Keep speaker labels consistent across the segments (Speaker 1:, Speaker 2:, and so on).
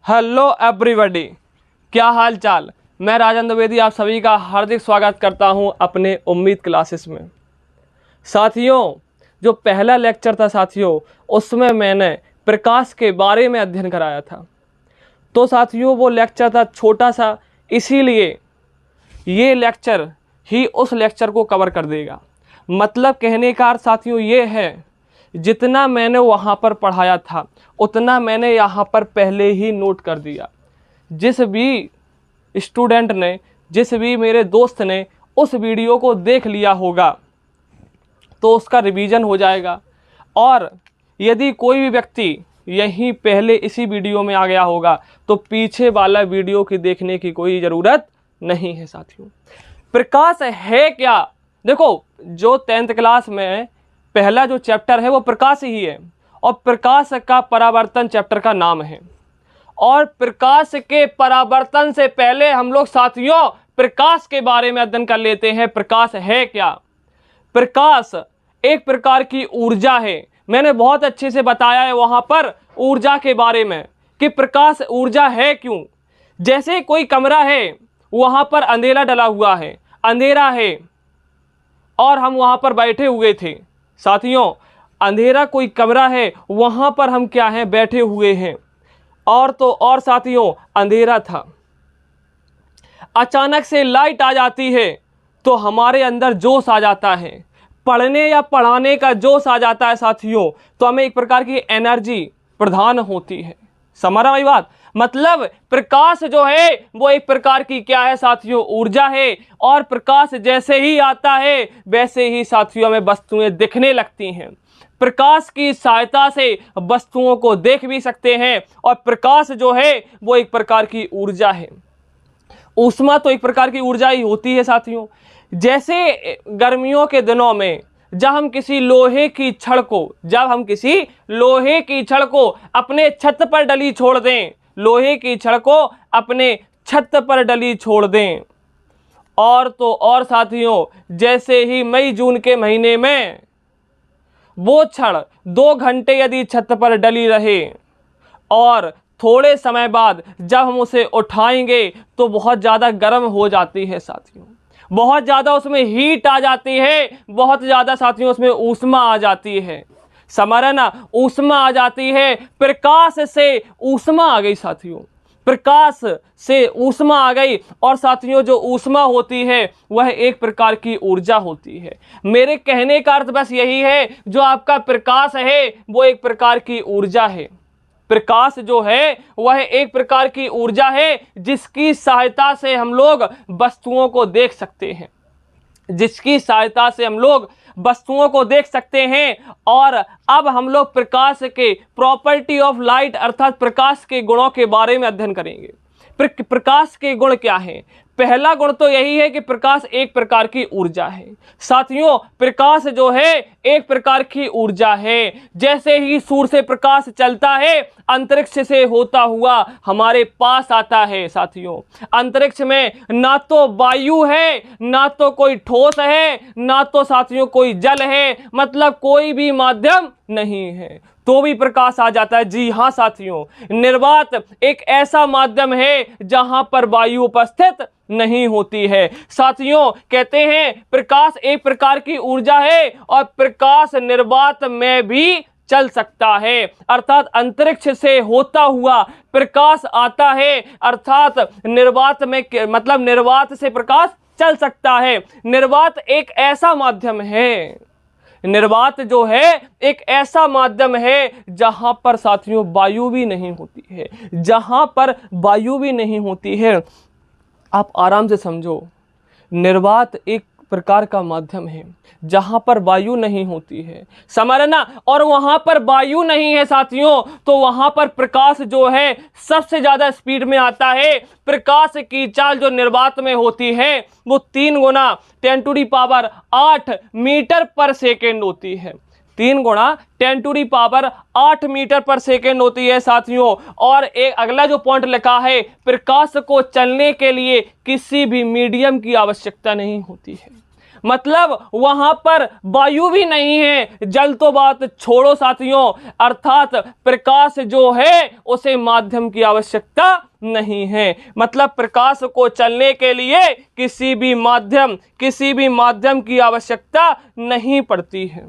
Speaker 1: Hello everybody, क्या हाल चाल। मैं राजेंद्र द्विवेदी आप सभी का हार्दिक स्वागत करता हूं अपने उम्मीद क्लासेस में। साथियों, जो पहला लेक्चर था साथियों, उसमें मैंने प्रकाश के बारे में अध्ययन कराया था। तो साथियों वो लेक्चर था छोटा सा, इसीलिए ये लेक्चर ही उस लेक्चर को कवर कर देगा। मतलब कहने का अर्थ साथियों ये है, जितना मैंने वहाँ पर पढ़ाया था उतना मैंने यहाँ पर पहले ही नोट कर दिया। जिस भी स्टूडेंट ने, जिस भी मेरे दोस्त ने उस वीडियो को देख लिया होगा तो उसका रिवीजन हो जाएगा। और यदि कोई भी व्यक्ति यहीं पहले इसी वीडियो में आ गया होगा तो पीछे वाला वीडियो की देखने की कोई ज़रूरत नहीं है। साथियों, प्रकाश है क्या? देखो, जो 10th क्लास में पहला जो चैप्टर है वो प्रकाश ही है, और प्रकाश का परावर्तन चैप्टर का नाम है। और प्रकाश के परावर्तन से पहले हम लोग साथियों प्रकाश के बारे में अध्ययन कर लेते हैं। प्रकाश है क्या? प्रकाश एक प्रकार की ऊर्जा है। मैंने बहुत अच्छे से बताया है वहाँ पर ऊर्जा के बारे में कि प्रकाश ऊर्जा है क्यों। जैसे कोई कमरा है, वहाँ पर अंधेरा डला हुआ है, अंधेरा है और हम वहाँ पर बैठे हुए थे। साथियों, अंधेरा कोई कमरा है, वहाँ पर हम क्या हैं, बैठे हुए हैं। और तो और साथियों, अंधेरा था, अचानक से लाइट आ जाती है तो हमारे अंदर जोश आ जाता है, पढ़ने या पढ़ाने का जोश आ जाता है साथियों। तो हमें एक प्रकार की एनर्जी प्रदान होती है। समझ रहा भाई बात? मतलब प्रकाश जो है वो एक प्रकार की क्या है साथियों, ऊर्जा है। और प्रकाश जैसे ही आता है वैसे ही साथियों हमें वस्तुएं दिखने लगती हैं। प्रकाश की सहायता से वस्तुओं को देख भी सकते हैं। और प्रकाश जो है वो एक प्रकार की ऊर्जा है। ऊष्मा तो एक प्रकार की ऊर्जा ही होती है साथियों। जैसे गर्मियों के दिनों में जब हम किसी लोहे की छड़ को अपने छत पर डली छोड़ दें, लोहे की छड़ को अपने छत पर डली छोड़ दें, और तो और साथियों जैसे ही मई जून के महीने में वो छड़ 2 घंटे यदि छत पर डली रहे और थोड़े समय बाद जब हम उसे उठाएंगे तो बहुत ज़्यादा गर्म हो जाती है साथियों, बहुत ज़्यादा उसमें हीट आ जाती है, बहुत ज़्यादा साथियों उसमें ऊष्मा आ जाती है। समझ रहे ना? ऊष्मा आ जाती है। प्रकाश से ऊष्मा आ गई साथियों, प्रकाश से ऊष्मा आ गई। और साथियों जो ऊष्मा होती है वह एक प्रकार की ऊर्जा होती है। मेरे कहने का अर्थ बस यही है, जो आपका प्रकाश है वो एक प्रकार की ऊर्जा है। प्रकाश जो है वह एक प्रकार की ऊर्जा है जिसकी सहायता से हम लोग वस्तुओं को देख सकते हैं, जिसकी सहायता से हम लोग वस्तुओं को देख सकते हैं। और अब हम लोग प्रकाश के प्रॉपर्टी ऑफ लाइट अर्थात प्रकाश के गुणों के बारे में अध्ययन करेंगे। प्रकाश के गुण क्या हैं? पहला गुण तो यही है कि प्रकाश एक प्रकार की ऊर्जा है। साथियों, प्रकाश जो है एक प्रकार की ऊर्जा है। जैसे ही सूर्य से प्रकाश चलता है, अंतरिक्ष से होता हुआ हमारे पास आता है। साथियों, अंतरिक्ष में ना तो वायु है, ना तो कोई ठोस है, ना तो साथियों कोई जल है, मतलब कोई भी माध्यम नहीं है, तो भी प्रकाश आ जाता है। जी हाँ साथियों, निर्वात एक ऐसा माध्यम है जहां पर वायु उपस्थित नहीं होती है। साथियों कहते हैं प्रकाश एक प्रकार की ऊर्जा है और प्रकाश निर्वात में भी चल सकता है, अर्थात अंतरिक्ष से होता हुआ प्रकाश आता है, अर्थात निर्वात में मतलब निर्वात से प्रकाश चल सकता है। निर्वात एक ऐसा माध्यम है, निर्वात जो है एक ऐसा माध्यम है जहां पर साथियों वायु भी नहीं होती है, जहां पर वायु भी नहीं होती है। आप आराम से समझो, निर्वात एक प्रकार का माध्यम है जहां पर वायु नहीं होती है। समझना? और वहां पर वायु नहीं है साथियों, तो वहां पर प्रकाश जो है सबसे ज्यादा स्पीड में आता है। प्रकाश की चाल जो निर्वात में होती है वो 3 गुना 10⁸ मीटर पर सेकेंड होती है। 3 गुणा 10⁸ मीटर पर सेकेंड होती है साथियों। और एक अगला जो पॉइंट लिखा है, प्रकाश को चलने के लिए किसी भी मीडियम की आवश्यकता नहीं होती है। मतलब वहां पर वायु भी नहीं है, जल तो बात छोड़ो साथियों, अर्थात प्रकाश जो है उसे माध्यम की आवश्यकता नहीं है। मतलब प्रकाश को चलने के लिए किसी भी माध्यम की आवश्यकता नहीं पड़ती है।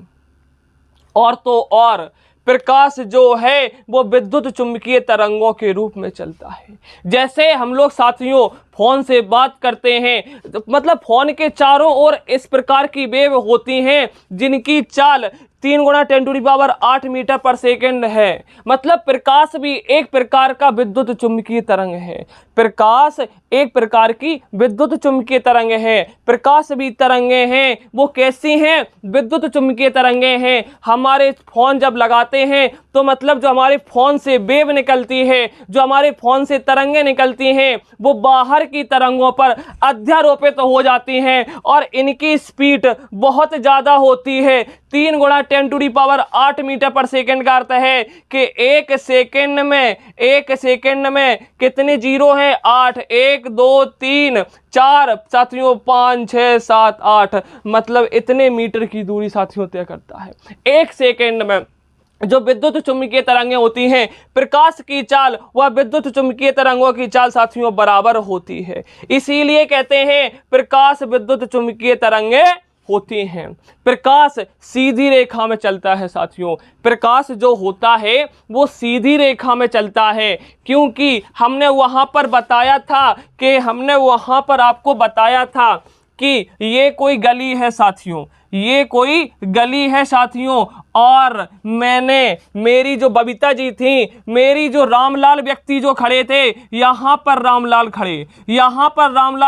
Speaker 1: और तो और प्रकाश जो है वो विद्युत चुंबकीय तरंगों के रूप में चलता है। जैसे हम लोग साथियों फोन से बात करते हैं, मतलब फोन के चारों ओर इस प्रकार की वेव होती हैं जिनकी चाल 3 × 10⁸ मीटर पर सेकेंड है। मतलब प्रकाश भी एक प्रकार का विद्युत चुंबकीय तरंग है। प्रकाश एक प्रकार की विद्युत चुंबकीय तरंग है। प्रकाश भी तरंगे हैं, वो कैसी हैं? विद्युत चुंबकीय तरंगे हैं। हमारे फोन जब लगाते हैं तो मतलब जो हमारे फोन से वेव निकलती है, जो हमारे फोन से तरंगे निकलती हैं, वो बाहर की तरंगों पर अध्यारोपित हो जाती हैं और इनकी स्पीड बहुत ज़्यादा होती है। 3 × 10⁸ मीटर पर सेकेंड का अर्थ है कि एक सेकेंड में कितने जीरो हैं? 8, 1 2 3 4 साथियों, 5 6 7 8, मतलब इतने मीटर की दूरी साथियों तय करता है एक सेकेंड में। जो विद्युत चुंबकीय तरंगें होती हैं, प्रकाश की चाल वह विद्युत चुंबकीय तरंगों की चाल साथियों बराबर होती है। इसीलिए कहते हैं प्रकाश विद्युत चुंबकीय तरंगें होती हैं। प्रकाश सीधी रेखा में चलता है साथियों। प्रकाश जो होता है वो सीधी रेखा में चलता है, क्योंकि हमने वहां पर आपको बताया था कि ये कोई गली है साथियों, और मेरी जो बबीता जी थी, मेरी जो रामलाल व्यक्ति जो खड़े थे, यहाँ पर रामलाल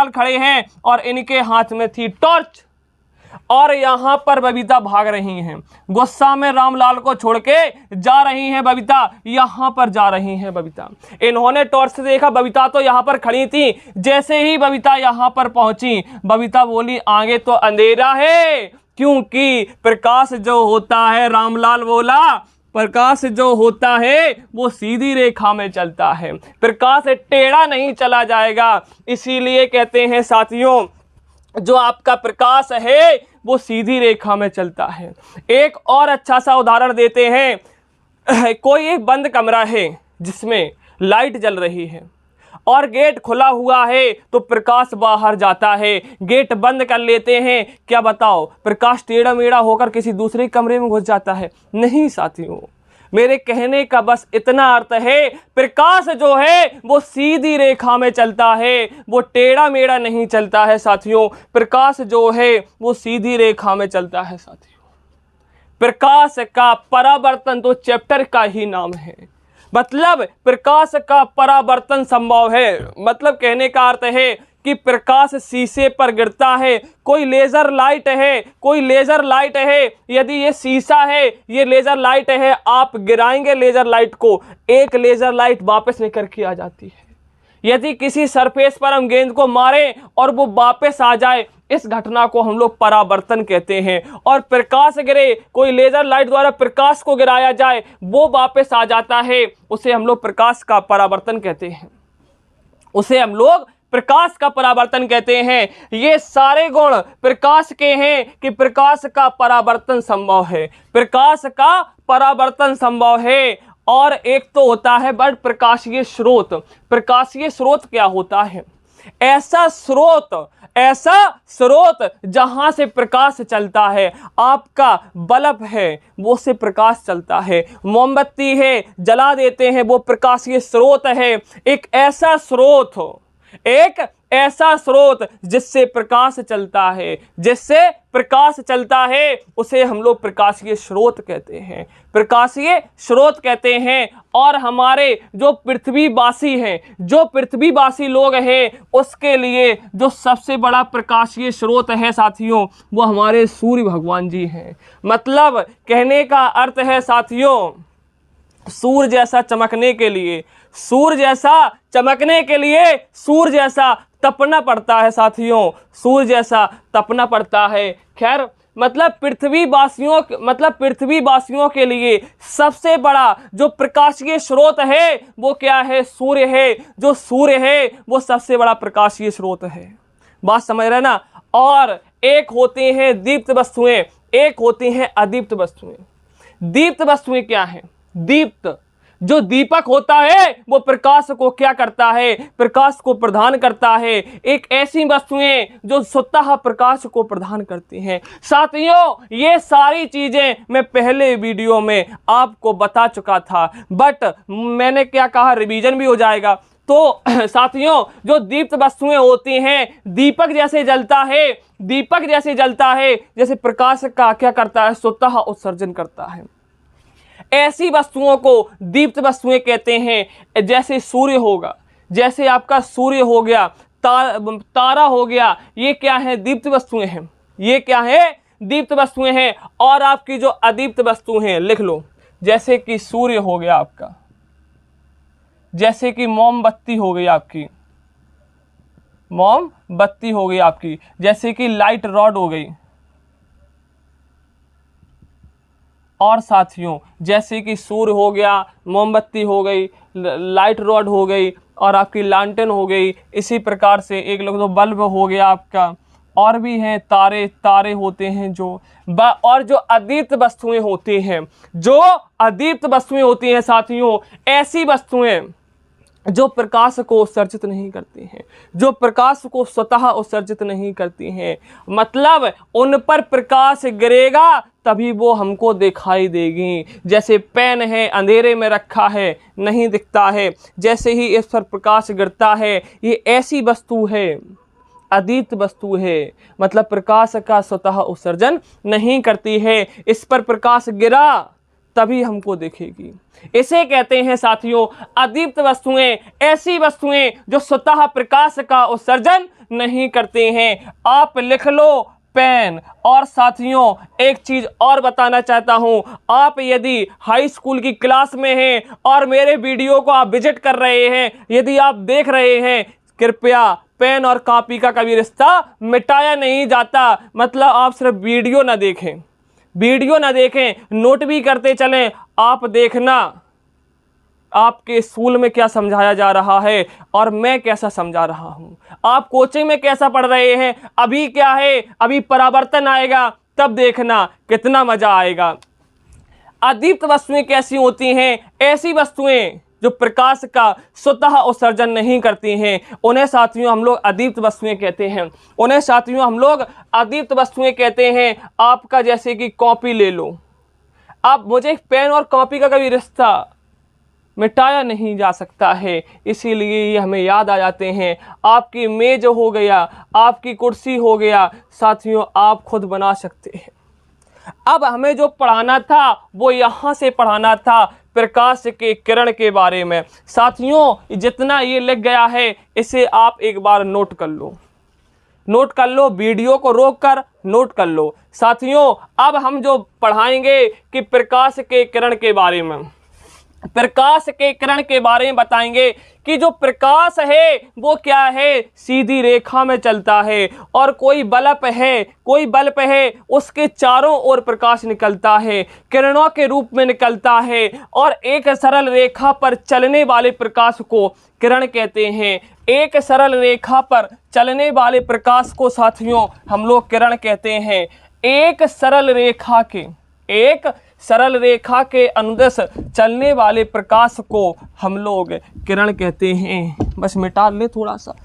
Speaker 1: खड़े हैं और इनके हाथ में थी टॉर्च, और यहाँ पर बबीता भाग रही हैं। गुस्सा में रामलाल को छोड़ के जा रही हैं बबीता, यहाँ पर जा रही हैं बबीता। इन्होंने टॉर्च से देखा, बबीता तो यहाँ पर खड़ी थी। जैसे ही बबीता यहाँ पर पहुंची, बबीता बोली आगे तो अंधेरा है, क्योंकि प्रकाश जो होता है, रामलाल बोला, प्रकाश जो होता है वो सीधी रेखा में चलता है, प्रकाश टेढ़ा नहीं चला जाएगा। इसीलिए कहते हैं साथियों, जो आपका प्रकाश है वो सीधी रेखा में चलता है। एक और अच्छा सा उदाहरण देते हैं। कोई एक बंद कमरा है जिसमें लाइट जल रही है और गेट खुला हुआ है, तो प्रकाश बाहर जाता है। गेट बंद कर लेते हैं, क्या बताओ प्रकाश टेढ़ा मेढ़ा होकर किसी दूसरे कमरे में घुस जाता है? नहीं साथियों, मेरे कहने का बस इतना अर्थ है, प्रकाश जो है वो सीधी रेखा में चलता है, वो टेढ़ा मेढ़ा नहीं चलता है साथियों। प्रकाश जो है वो सीधी रेखा में चलता है साथियों। प्रकाश का परावर्तन तो चैप्टर का ही नाम है। मतलब प्रकाश का परावर्तन संभव है। मतलब कहने का अर्थ है कि प्रकाश शीशे पर गिरता है। कोई लेजर लाइट है, यदि ये शीशा है, ये लेजर लाइट है, आप गिराएंगे लेजर लाइट को, एक लेजर लाइट वापस निकल के आ जाती है। यदि किसी सरफेस पर हम गेंद को मारें और वो वापस आ जाए, इस घटना को हम लोग परावर्तन कहते हैं। और प्रकाश गिरे, कोई लेजर लाइट द्वारा प्रकाश को गिराया जाए, वो वापस आ जाता है, उसे हम लोग प्रकाश का परावर्तन कहते हैं। ये सारे गुण प्रकाश के हैं कि प्रकाश का परावर्तन संभव है। और एक तो होता है बड़ प्रकाशीय स्रोत। प्रकाशीय स्रोत क्या होता है? ऐसा स्रोत जहां से प्रकाश चलता है। आपका बल्ब है, वो से प्रकाश चलता है। मोमबत्ती है, जला देते हैं, वो प्रकाशीय स्रोत है। एक ऐसा स्रोत जिससे प्रकाश चलता है, उसे हम लोग प्रकाशीय स्रोत कहते हैं। और हमारे जो पृथ्वीवासी लोग हैं, उसके लिए जो सबसे बड़ा प्रकाशीय स्रोत है साथियों, वो हमारे सूर्य भगवान जी हैं। मतलब कहने का अर्थ है साथियों, सूर्य जैसा चमकने के लिए, सूर्य जैसा तपना पड़ता है साथियों, सूर्य जैसा तपना पड़ता है। खैर, मतलब पृथ्वीवासियों के लिए सबसे बड़ा जो प्रकाशीय स्रोत है वो क्या है? सूर्य है। जो सूर्य है वो सबसे बड़ा प्रकाशीय स्रोत है। बात समझ रहे ना? और एक होती हैं दीप्त वस्तुएं, एक होती हैं अदीप्त वस्तुएं। दीप्त वस्तुएं क्या है? दीप्त, जो दीपक होता है वो प्रकाश को क्या करता है? प्रकाश को प्रदान करता है। एक ऐसी वस्तुएं जो स्वतः प्रकाश को प्रदान करती हैं। साथियों, ये सारी चीजें मैं पहले वीडियो में आपको बता चुका था, बट मैंने क्या कहा, रिवीजन भी हो जाएगा। तो साथियों, जो दीप्त वस्तुएं होती हैं, दीपक जैसे जलता है, दीपक जैसे जलता है, जैसे प्रकाश का क्या करता है? स्वतः उत्सर्जन करता है। ऐसी वस्तुओं को दीप्त वस्तुएं कहते हैं। जैसे सूर्य होगा, जैसे आपका सूर्य हो गया, तारा हो गया, ये क्या है? दीप्त वस्तुएं हैं। ये क्या है? दीप्त वस्तुएं हैं। और आपकी जो अदीप्त वस्तु हैं, लिख लो, जैसे कि सूर्य हो गया आपका, जैसे कि मोमबत्ती हो गई आपकी, मोमबत्ती हो गई आपकी, जैसे कि लाइट रॉड हो गई, और साथियों जैसे कि सूर्य हो गया, मोमबत्ती हो गई, लाइट रॉड हो गई, और आपकी लालटेन हो गई। इसी प्रकार से एक लोग तो बल्ब हो गया आपका, और भी हैं तारे, तारे होते हैं जो और जो अदीप्त वस्तुएं होती हैं, जो अदीप्त वस्तुएं होती हैं साथियों, ऐसी वस्तुएं जो प्रकाश को उत्सर्जित नहीं करती हैं, जो प्रकाश को स्वतः उत्सर्जित नहीं करती हैं। मतलब उन पर प्रकाश गिरेगा तभी वो हमको दिखाई देगी। जैसे पेन है, अंधेरे में रखा है, नहीं दिखता है, जैसे ही इस पर प्रकाश गिरता है, ये ऐसी वस्तु है, अदीप्त वस्तु है, मतलब प्रकाश का स्वतः उत्सर्जन नहीं करती है। इस पर प्रकाश गिरा तभी हमको दिखेगी। इसे कहते हैं साथियों अदीप्त वस्तुएं। ऐसी वस्तुएं जो स्वतः प्रकाश का उत्सर्जन नहीं करते हैं। आप लिख लो पेन। और साथियों एक चीज और बताना चाहता हूं, आप यदि हाई स्कूल की क्लास में हैं और मेरे वीडियो को आप विजिट कर रहे हैं, यदि आप देख रहे हैं, कृपया पेन और कॉपी का कभी रिश्ता मिटाया नहीं जाता। मतलब आप सिर्फ वीडियो ना देखें, वीडियो ना देखें, नोट भी करते चलें। आप देखना आपके स्कूल में क्या समझाया जा रहा है और मैं कैसा समझा रहा हूं, आप कोचिंग में कैसा पढ़ रहे हैं। अभी क्या है, अभी परावर्तन आएगा तब देखना कितना मजा आएगा। अदीप्त वस्तुएं कैसी होती हैं? ऐसी वस्तुएं जो प्रकाश का स्वतः उत्सर्जन नहीं करती हैं, उन्हें साथियों हम लोग अदीप्त वस्तुएं कहते हैं। उन्हें साथियों हम लोग अदीप्त वस्तुएं कहते हैं। आपका जैसे कि कॉपी ले लो, आप मुझे पेन और कॉपी का कभी रिश्ता मिटाया नहीं जा सकता है, इसीलिए ये हमें याद आ जाते हैं। आपकी मेज हो गया, आपकी कुर्सी हो गया, साथियों आप खुद बना सकते हैं। अब हमें जो पढ़ाना था वो यहाँ से पढ़ाना था, प्रकाश के किरण के बारे में। साथियों जितना ये लिख गया है इसे आप एक बार नोट कर लो, नोट कर लो, वीडियो को रोक कर नोट कर लो। साथियों अब हम जो पढ़ाएंगे कि प्रकाश के किरण के बारे में, प्रकाश के किरण के बारे में बताएंगे कि जो प्रकाश है वो क्या है, सीधी रेखा में चलता है। और कोई बल्ब है, कोई बल्ब है, उसके चारों ओर प्रकाश निकलता है, किरणों के रूप में निकलता है। और एक सरल रेखा पर चलने वाले प्रकाश को किरण कहते हैं। एक सरल रेखा पर चलने वाले प्रकाश को साथियों हम लोग किरण कहते हैं। एक सरल रेखा के अनुदिश चलने वाले प्रकाश को हम लोग किरण कहते हैं। बस मिटा ले थोड़ा सा,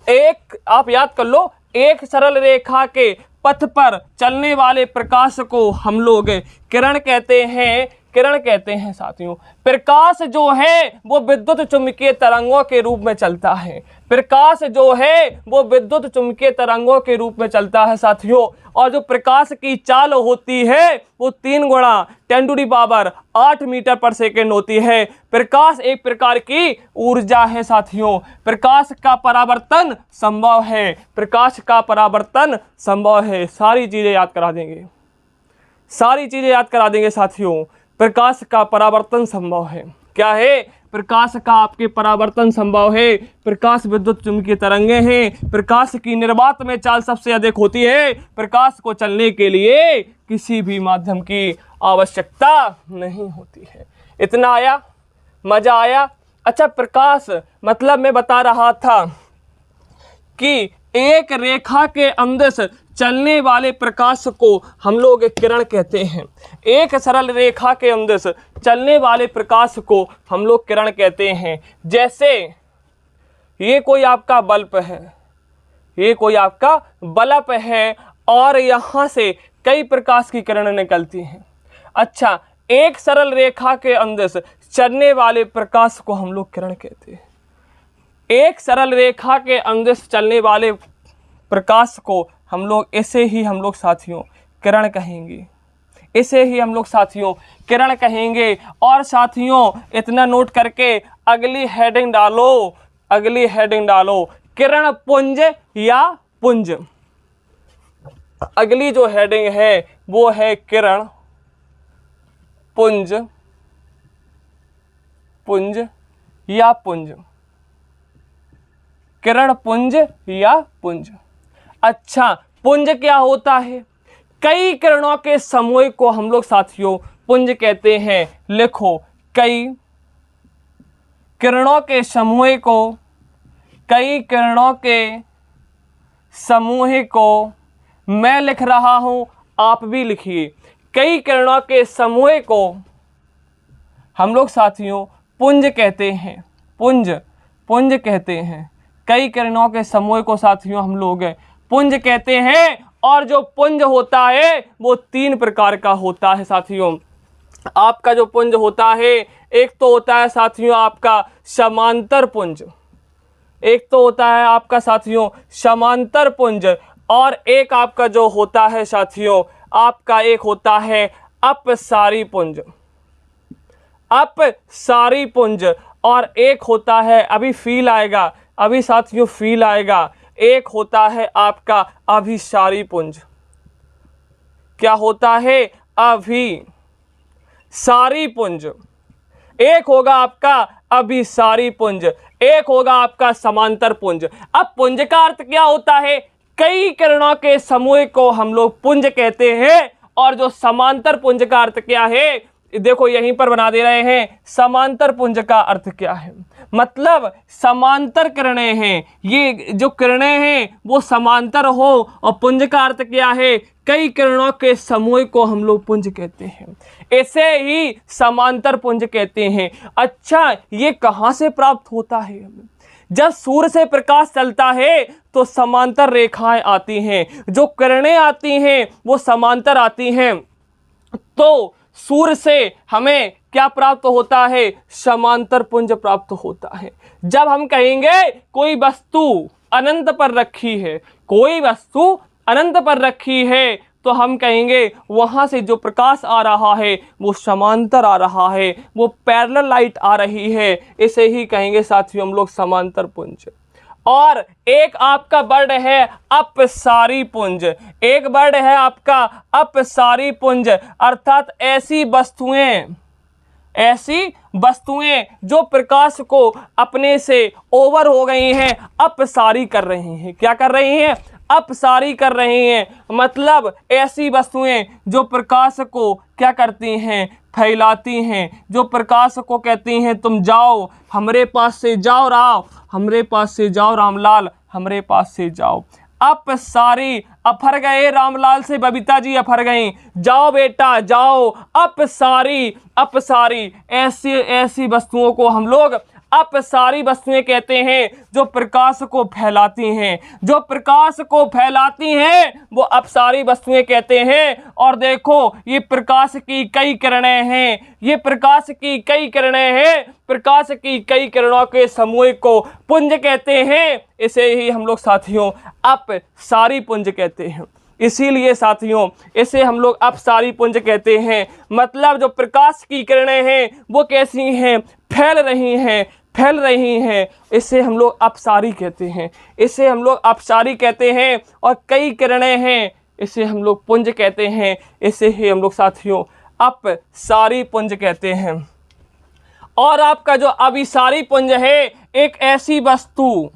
Speaker 1: एक आप याद कर लो, एक सरल रेखा के पथ पर चलने वाले प्रकाश को हम लोग किरण कहते हैं, किरण कहते हैं। साथियों प्रकाश जो है वो विद्युत चुम्बकीय तरंगों के रूप में चलता है। प्रकाश जो है वो विद्युत चुम्बकीय तरंगों के रूप में चलता है साथियों। और जो प्रकाश की चाल होती है वो 3 गुणा 10⁸ मीटर पर सेकेंड होती है। प्रकाश एक प्रकार की ऊर्जा है साथियों। प्रकाश का परावर्तन संभव है, प्रकाश का परावर्तन संभव है। सारी चीजें याद करा देंगे, सारी चीजें याद करा देंगे साथियों। प्रकाश का परावर्तन संभव है। क्या है? प्रकाश का आपके परावर्तन संभव है। प्रकाश विद्युत चुम्बकीय तरंगे हैं। प्रकाश की निर्वात में चाल सबसे अधिक होती है। प्रकाश को चलने के लिए किसी भी माध्यम की आवश्यकता नहीं होती है। इतना आया, मजा आया? अच्छा प्रकाश मतलब मैं बता रहा था कि एक रेखा के अंदर से चलने वाले प्रकाश को हम लोग किरण कहते हैं। एक सरल रेखा के अंदर से चलने वाले प्रकाश को हम लोग किरण कहते हैं। जैसे ये कोई आपका बल्ब है, ये कोई आपका बल्ब है और यहाँ से कई प्रकाश की किरणें निकलती हैं। अच्छा, एक सरल रेखा के अंदर से चलने वाले प्रकाश को हम लोग किरण कहते हैं। एक सरल रेखा के अंदर से चलने वाले प्रकाश को हम लोग ऐसे ही हम लोग साथियों किरण कहेंगे, इसे ही हम लोग साथियों किरण कहेंगे। और साथियों इतना नोट करके अगली हेडिंग डालो, अगली हेडिंग डालो, किरण पुंज या पुंज। अगली जो हेडिंग है वो है किरण पुंज, पुंज या पुंज, किरण पुंज या पुंज। अच्छा, पुंज क्या होता है? कई किरणों के समूह को हम लोग साथियों पुंज कहते हैं। लिखो, कई किरणों के समूह को, कई किरणों के समूह को मैं लिख रहा हूं, आप भी लिखिए। कई किरणों के समूह को हम लोग साथियों पुंज कहते हैं, पुंज, पुंज कहते हैं। कई किरणों के समूह को साथियों हम लोग पुंज कहते हैं। और जो पुंज होता है वो 3 प्रकार का होता है साथियों। आपका जो पुंज होता है, एक तो होता है साथियों आपका समांतर पुंज, एक तो होता है आपका साथियों समांतर पुंज, और एक आपका जो होता है साथियों आपका एक होता है अपसारी पुंज, अपसारी पुंज। और एक होता है, अभी फील आएगा, अभी साथियों फील आएगा, एक होता है आपका अभिसारी पुंज। क्या होता है? अभिसारी पुंज। एक होगा आपका अभिसारी पुंज, एक होगा आपका समांतर पुंज। अब पुंज का अर्थ क्या होता है? कई किरणों के समूह को हम लोग पुंज कहते हैं। और जो समांतर पुंज का अर्थ क्या है, देखो यहीं पर बना दे रहे हैं। समांतर पुंज का अर्थ क्या है? मतलब समांतर किरणें हैं, ये जो किरणें हैं वो समांतर हो। और पुंज का अर्थ क्या है? कई किरणों के समूह को हम लोग पुंज कहते हैं, ऐसे ही समांतर पुंज कहते हैं। अच्छा, ये कहाँ से प्राप्त होता है? जब सूर्य से प्रकाश चलता है तो समांतर रेखाएं आती हैं, जो किरणें आती हैं वो समांतर आती हैं। तो सूर्य से हमें क्या प्राप्त होता है? समांतर पुंज प्राप्त होता है। जब हम कहेंगे कोई वस्तु अनंत पर रखी है, कोई वस्तु अनंत पर रखी है, तो हम कहेंगे वहां से जो प्रकाश आ रहा है वो समांतर आ रहा है, वो पैरेलल लाइट आ रही है। इसे ही कहेंगे साथियों हम लोग समांतर पुंज। और एक आपका वर्ड है अपसारी पुंज, एक वर्ड है आपका अपसारी पुंज, अर्थात ऐसी वस्तुएं जो प्रकाश को अपने से ओवर हो गई हैं, अपसारी कर रही हैं। क्या कर रही हैं? अपसारी कर रही हैं। मतलब ऐसी वस्तुएं जो प्रकाश को क्या करती हैं? फैलाती हैं, जो प्रकाश को कहती हैं तुम जाओ हमरे पास से जाओ राव, हमरे पास से जाओ रामलाल, हमरे पास से जाओ। अपसारी, अफर गए रामलाल से बबीता जी अफर गई, जाओ बेटा जाओ। अपसारी, अपसारी ऐसी वस्तुओं को हम लोग अपसारी वस्तुएं कहते हैं, जो प्रकाश को फैलाती हैं, जो प्रकाश को फैलाती हैं वो अपसारी वस्तुएं कहते हैं। और देखो ये प्रकाश की कई किरणें हैं, ये प्रकाश की कई किरणें हैं, प्रकाश की कई किरणों के समूह को पुंज कहते हैं। इसे ही हम लोग साथियों अपसारी पुंज कहते हैं। इसीलिए साथियों इसे हम लोग अपसारी पुंज कहते हैं। मतलब जो प्रकाश की किरणें हैं वो कैसी हैं? फैल रही हैं, फैल रही हैं, इसे हम लोग अपसारी कहते हैं, इसे हम लोग अपसारी कहते हैं। और कई किरणें हैं, इसे हम लोग पुंज कहते हैं, इसे ही हम लोग साथियों अपसारी पुंज कहते हैं। और आपका जो अभिसारी पुंज है, एक ऐसी वस्तु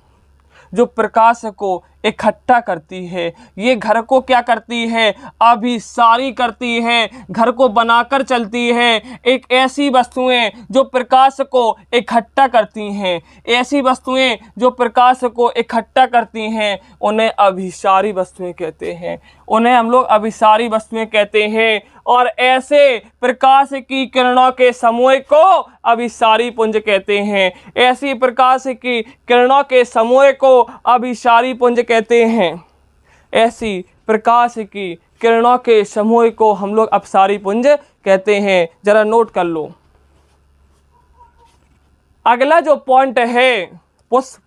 Speaker 1: जो प्रकाश को इकट्ठा करती है। ये घर को क्या करती है, अभिसारी करती है, घर को बनाकर चलती है। एक ऐसी वस्तुएं जो प्रकाश को इकट्ठा करती हैं, ऐसी वस्तुएं जो प्रकाश को इकट्ठा करती हैं, उन्हें अभिसारी वस्तुएं कहते हैं, उन्हें हम लोग अभिसारी वस्तुएं कहते हैं। और ऐसे प्रकाश की किरणों के समूह को अभिसारी पुंज कहते हैं। ऐसी प्रकाश की किरणों के समूह को अभिसारी पुंज कहते हैं। ऐसी प्रकाश की किरणों के समूह को हम लोग अभिसारी पुंज कहते हैं। जरा नोट कर लो। अगला जो पॉइंट है, उस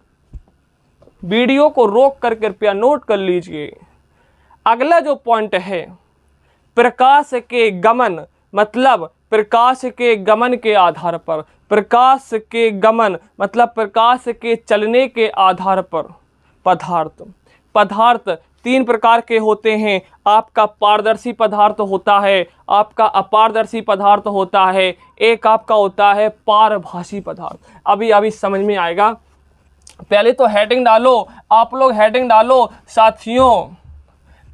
Speaker 1: वीडियो को रोक कर कृपया नोट कर लीजिए। अगला जो पॉइंट है, प्रकाश के गमन, मतलब प्रकाश के गमन के आधार पर, प्रकाश के गमन मतलब प्रकाश के चलने के आधार पर पदार्थ 3 प्रकार के होते हैं। आपका पारदर्शी पदार्थ होता है, आपका अपारदर्शी पदार्थ होता है, एक आपका होता है पारभासी पदार्थ। अभी समझ में आएगा। पहले तो हेडिंग डालो, आप लोग हेडिंग डालो साथियों,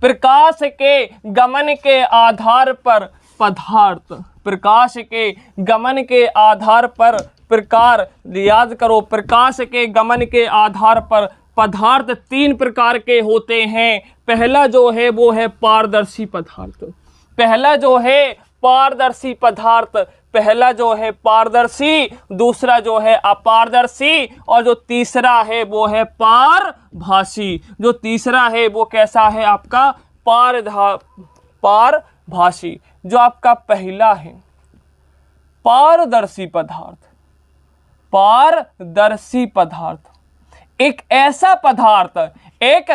Speaker 1: प्रकाश के गमन के आधार पर पदार्थ, प्रकाश के गमन के आधार पर प्रकार, याद करो, प्रकाश के गमन के आधार पर पदार्थ 3 प्रकार के होते हैं। पहला जो है वो है पारदर्शी पदार्थ, पहला जो है पारदर्शी पदार्थ, पहला जो है पारदर्शी, दूसरा जो है अपारदर्शी, और जो तीसरा है वो है पारभासी। जो तीसरा है वो कैसा है आपका, पारभासी। जो आपका पहला है पारदर्शी पदार्थ, पारदर्शी पदार्थ एक ऐसा पदार्थ, एक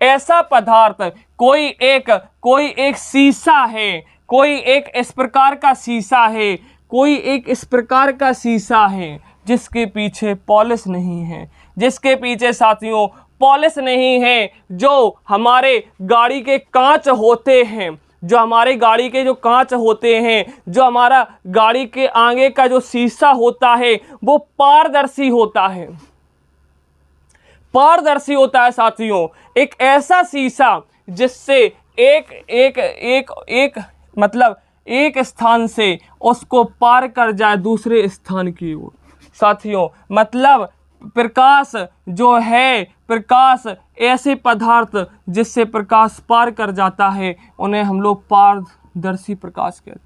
Speaker 1: ऐसा पदार्थ, कोई एक शीशा है, कोई एक इस प्रकार का शीशा है, कोई एक इस प्रकार का शीशा है जिसके पीछे पॉलिश नहीं है, जिसके पीछे साथियों पॉलिश नहीं है। जो हमारे गाड़ी के कांच होते हैं, जो हमारे गाड़ी के जो कांच होते हैं, जो हमारा गाड़ी के आगे का जो शीशा होता है वो पारदर्शी होता है, पारदर्शी होता है साथियों। एक ऐसा शीशा जिससे एक मतलब एक स्थान से उसको पार कर जाए दूसरे स्थान की ओर साथियों। मतलब प्रकाश जो है, प्रकाश ऐसे पदार्थ जिससे प्रकाश पार कर जाता है, उन्हें हम लोग पारदर्शी प्रकाश कहते,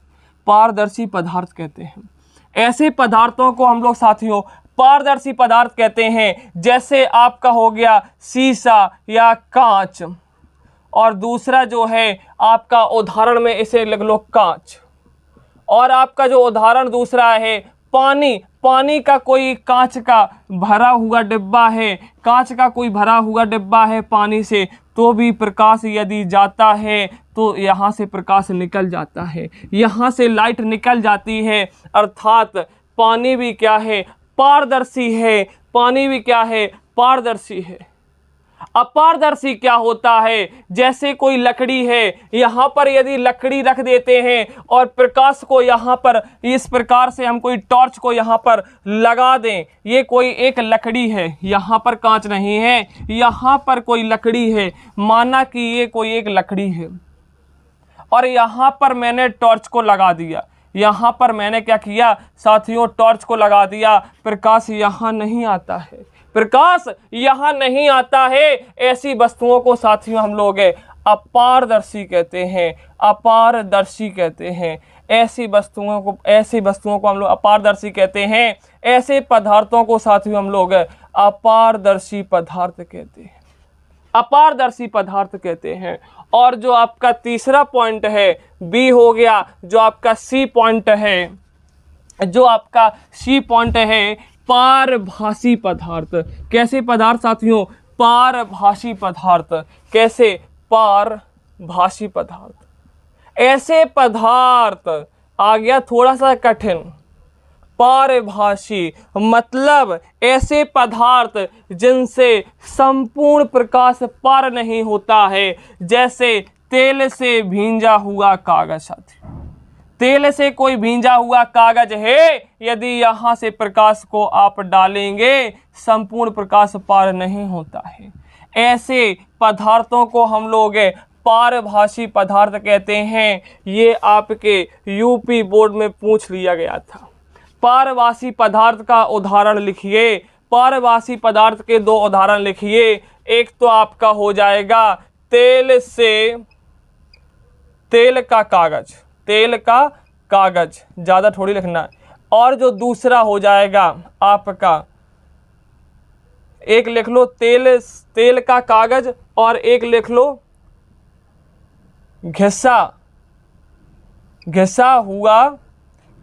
Speaker 1: पारदर्शी पदार्थ कहते हैं। ऐसे पदार्थों को हम लोग साथियों पारदर्शी पदार्थ कहते हैं। जैसे आपका हो गया शीशा या कांच, और दूसरा जो है आपका उदाहरण में इसे लग लो कांच, और आपका जो उदाहरण दूसरा है पानी। पानी का कोई कांच का भरा हुआ डिब्बा है, कांच का कोई भरा हुआ डिब्बा है पानी से, तो भी प्रकाश यदि जाता है तो यहाँ से प्रकाश निकल जाता है, यहाँ से लाइट निकल जाती है। अर्थात पानी भी क्या है, पारदर्शी है। पानी भी क्या है, पारदर्शी है। अपारदर्शी क्या होता है, जैसे कोई लकड़ी है, यहाँ पर यदि लकड़ी रख देते हैं और प्रकाश को यहाँ पर इस प्रकार से हम कोई टॉर्च को यहाँ पर लगा दें, ये कोई एक लकड़ी है, यहाँ पर कांच नहीं है, यहाँ पर कोई लकड़ी है, माना कि ये कोई एक लकड़ी है, और यहाँ पर मैंने टॉर्च को लगा दिया, यहाँ पर मैंने क्या किया साथियों, टॉर्च को लगा दिया, प्रकाश यहाँ नहीं आता है, प्रकाश यहाँ नहीं आता है। ऐसी वस्तुओं को साथियों हम लोग अपारदर्शी कहते हैं, अपारदर्शी कहते हैं। ऐसी वस्तुओं को हम लोग अपारदर्शी कहते हैं। ऐसे पदार्थों को साथियों हम लोग अपारदर्शी पदार्थ कहते हैं, अपारदर्शी पदार्थ कहते हैं। और जो आपका तीसरा पॉइंट है बी हो गया, जो आपका सी पॉइंट है, जो आपका सी पॉइंट है पारभासी पदार्थ। कैसे पदार्थ साथियों, पारभासी पदार्थ। कैसे, पारभासी पदार्थ। ऐसे पदार्थ आ गया थोड़ा सा कठिन, पारभासी मतलब ऐसे पदार्थ जिनसे संपूर्ण प्रकाश पार नहीं होता है। जैसे तेल से भींजा हुआ कागज साथी, तेल से कोई भींजा हुआ कागज है, यदि यहाँ से प्रकाश को आप डालेंगे संपूर्ण प्रकाश पार नहीं होता है। ऐसे पदार्थों को हम लोग पारभासी पदार्थ कहते हैं। ये आपके यूपी बोर्ड में पूछ लिया गया था। पारभासी पदार्थ का उदाहरण लिखिए। पारभासी पदार्थ के दो उदाहरण लिखिए। एक तो आपका हो जाएगा तेल से तेल का कागज, तेल का कागज, ज़्यादा थोड़ी लिखना है। और जो दूसरा हो जाएगा आपका, एक लिख लो तेल का कागज और एक लिख लो घिसा हुआ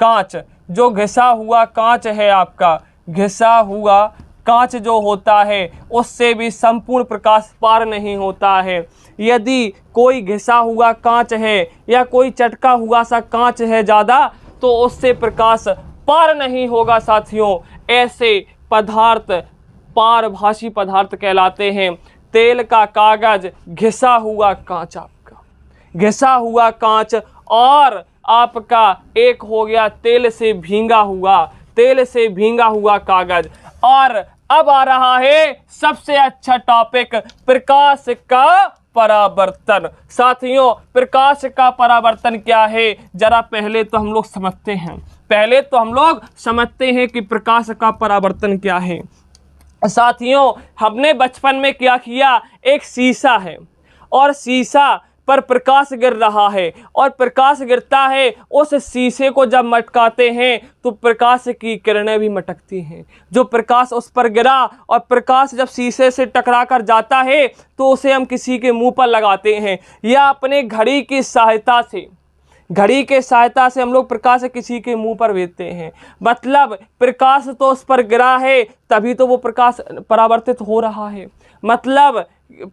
Speaker 1: कांच। जो घिसा हुआ कांच है आपका, घिसा हुआ कांच जो होता है उससे भी संपूर्ण प्रकाश पार नहीं होता है। यदि कोई घिसा हुआ कांच है या कोई चटका हुआ सा कांच है ज़्यादा, तो उससे प्रकाश पार नहीं होगा साथियों। ऐसे पदार्थ पारभासी पदार्थ कहलाते हैं। तेल का कागज, घिसा हुआ कांच, आपका घिसा हुआ कांच, और आपका एक हो गया तेल से भींगा हुआ कागज। और अब आ रहा है सबसे अच्छा टॉपिक, प्रकाश का परावर्तन। साथियों, प्रकाश का परावर्तन क्या है, जरा पहले तो हम लोग समझते हैं कि प्रकाश का परावर्तन क्या है। साथियों, हमने बचपन में क्या किया, एक शीशा है और शीशा पर प्रकाश गिर रहा है और प्रकाश गिरता है, उस शीशे को जब मटकाते हैं तो प्रकाश की किरणें भी मटकती हैं। जो प्रकाश उस पर गिरा और प्रकाश जब शीशे से टकरा कर जाता है तो उसे हम किसी के मुंह पर लगाते हैं या अपने घड़ी की सहायता से हम लोग प्रकाश किसी के मुंह पर भेजते हैं। मतलब प्रकाश तो उस पर गिरा है तभी तो वो प्रकाश परावर्तित हो रहा है। मतलब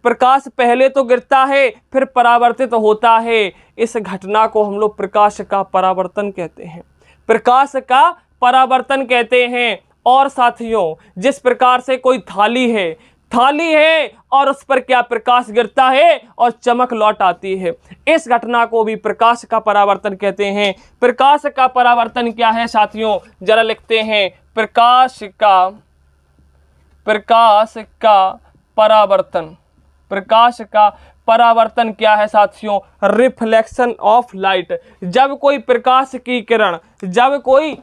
Speaker 1: प्रकाश पहले तो गिरता है फिर परावर्तित होता है। इस घटना को हम लोग प्रकाश का परावर्तन कहते हैं। और साथियों, जिस प्रकार से कोई थाली है और उस पर क्या प्रकाश गिरता है और चमक लौट आती है, इस घटना को भी प्रकाश का परावर्तन कहते हैं। प्रकाश का परावर्तन क्या है साथियों, जरा लिखते हैं। प्रकाश का परावर्तन क्या है साथियों, रिफ्लेक्शन ऑफ लाइट। जब कोई प्रकाश की किरण साथियों, जब कोई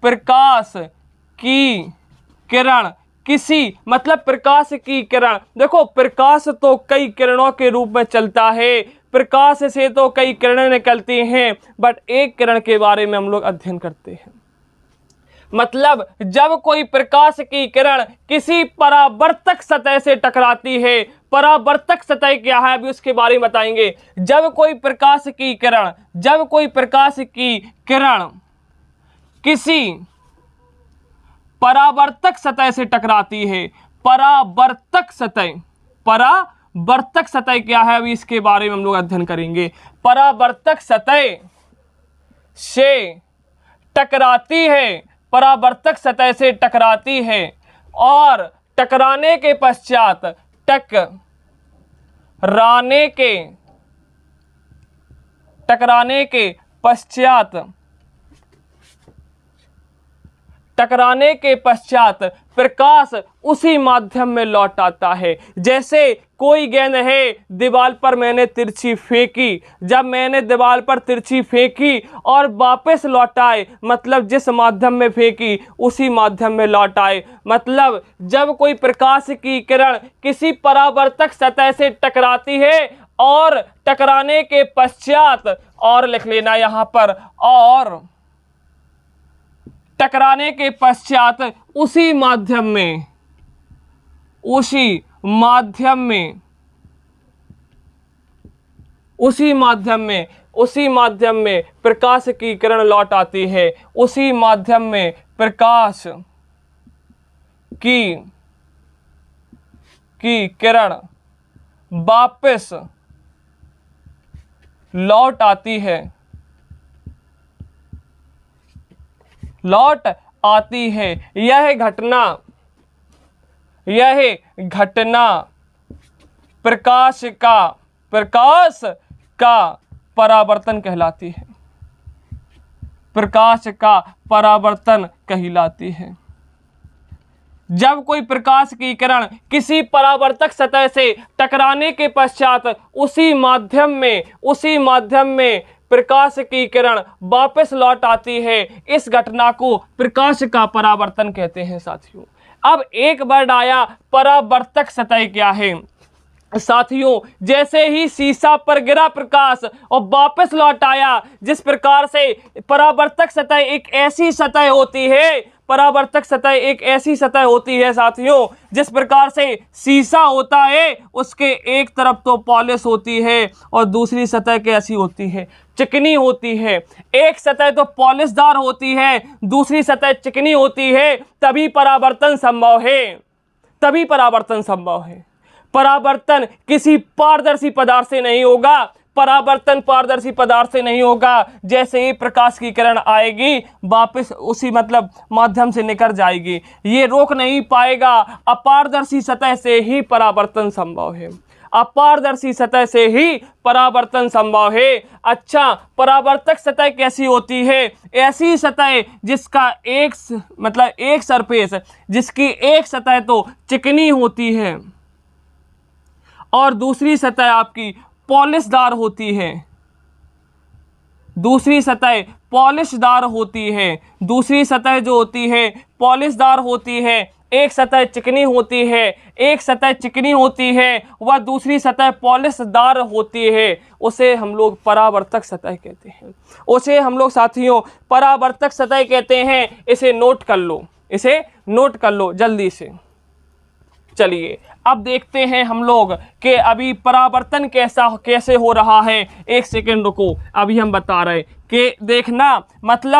Speaker 1: प्रकाश की किरण किसी, मतलब प्रकाश की किरण, देखो प्रकाश तो कई किरणों के रूप में चलता है, प्रकाश से तो कई किरणें निकलती हैं, बट एक किरण के बारे में हम लोग अध्ययन करते हैं। मतलब जब कोई प्रकाश की किरण किसी परावर्तक सतह से टकराती है, परावर्तक सतह क्या है अभी उसके बारे में बताएंगे। जब कोई प्रकाश की किरण किसी परावर्तक सतह से टकराती है, परावर्तक सतह क्या है अभी इसके बारे में हम लोग अध्ययन करेंगे। परावर्तक सतह से टकराती है और टकराने के पश्चात प्रकाश उसी माध्यम में लौट आता है। जैसे कोई गेंद है, दीवार पर मैंने तिरछी फेंकी, जब मैंने दीवार पर तिरछी फेंकी और वापस लौट आए, मतलब जिस माध्यम में फेंकी उसी माध्यम में लौट आए। मतलब जब कोई प्रकाश की किरण किसी परावर्तक सतह से टकराती है और टकराने के पश्चात, और लिख लेना यहाँ पर, और टकराने के पश्चात उसी माध्यम में प्रकाश की किरण लौट आती है। उसी माध्यम में प्रकाश की किरण वापस लौट आती है। यह घटना प्रकाश का परावर्तन कहलाती है। प्रकाश का परावर्तन कहलाती है। जब कोई प्रकाश की किरण किसी परावर्तक सतह से टकराने के पश्चात उसी माध्यम में प्रकाश की किरण वापस लौट आती है, इस घटना को प्रकाश का परावर्तन कहते हैं साथियों। अब एक वर्ड आया परावर्तक सतह क्या है साथियों। जैसे ही शीशा पर गिरा प्रकाश और वापस लौट आया, जिस प्रकार से परावर्तक सतह एक ऐसी सतह होती है साथियों, जिस प्रकार से शीशा होता है उसके एक तरफ तो पॉलिश होती है और दूसरी सतह कैसी होती है, चिकनी होती है। एक सतह तो पॉलिशदार होती है, दूसरी सतह चिकनी होती है, तभी परावर्तन संभव है। परावर्तन किसी पारदर्शी पदार्थ से नहीं होगा। पारदर्शी पदार्थ से नहीं होगा। जैसे ही प्रकाश की किरण आएगी वापस उसी माध्यम से निकल जाएगी, ये रोक नहीं पाएगा। अपारदर्शी सतह से ही परावर्तन संभव है। अच्छा, परावर्तक सतह कैसी होती है? ऐसी सतह जिसका एक सरफेस, जिसकी एक सतह तो चिकनी होती है और दूसरी सतह आपकी पॉलिशदार होती है। दूसरी सतह जो होती है पॉलिशदार होती है। एक सतह चिकनी होती है, वह दूसरी सतह पॉलिशदार होती है। उसे हम लोग परावर्तक सतह कहते हैं। साथियों परावर्तक सतह कहते हैं। इसे नोट कर लो जल्दी से। चलिए अब देखते हैं हम लोग कि अभी परावर्तन कैसे हो रहा है। एक सेकेंड रुको, अभी हम बता रहे कि देखना,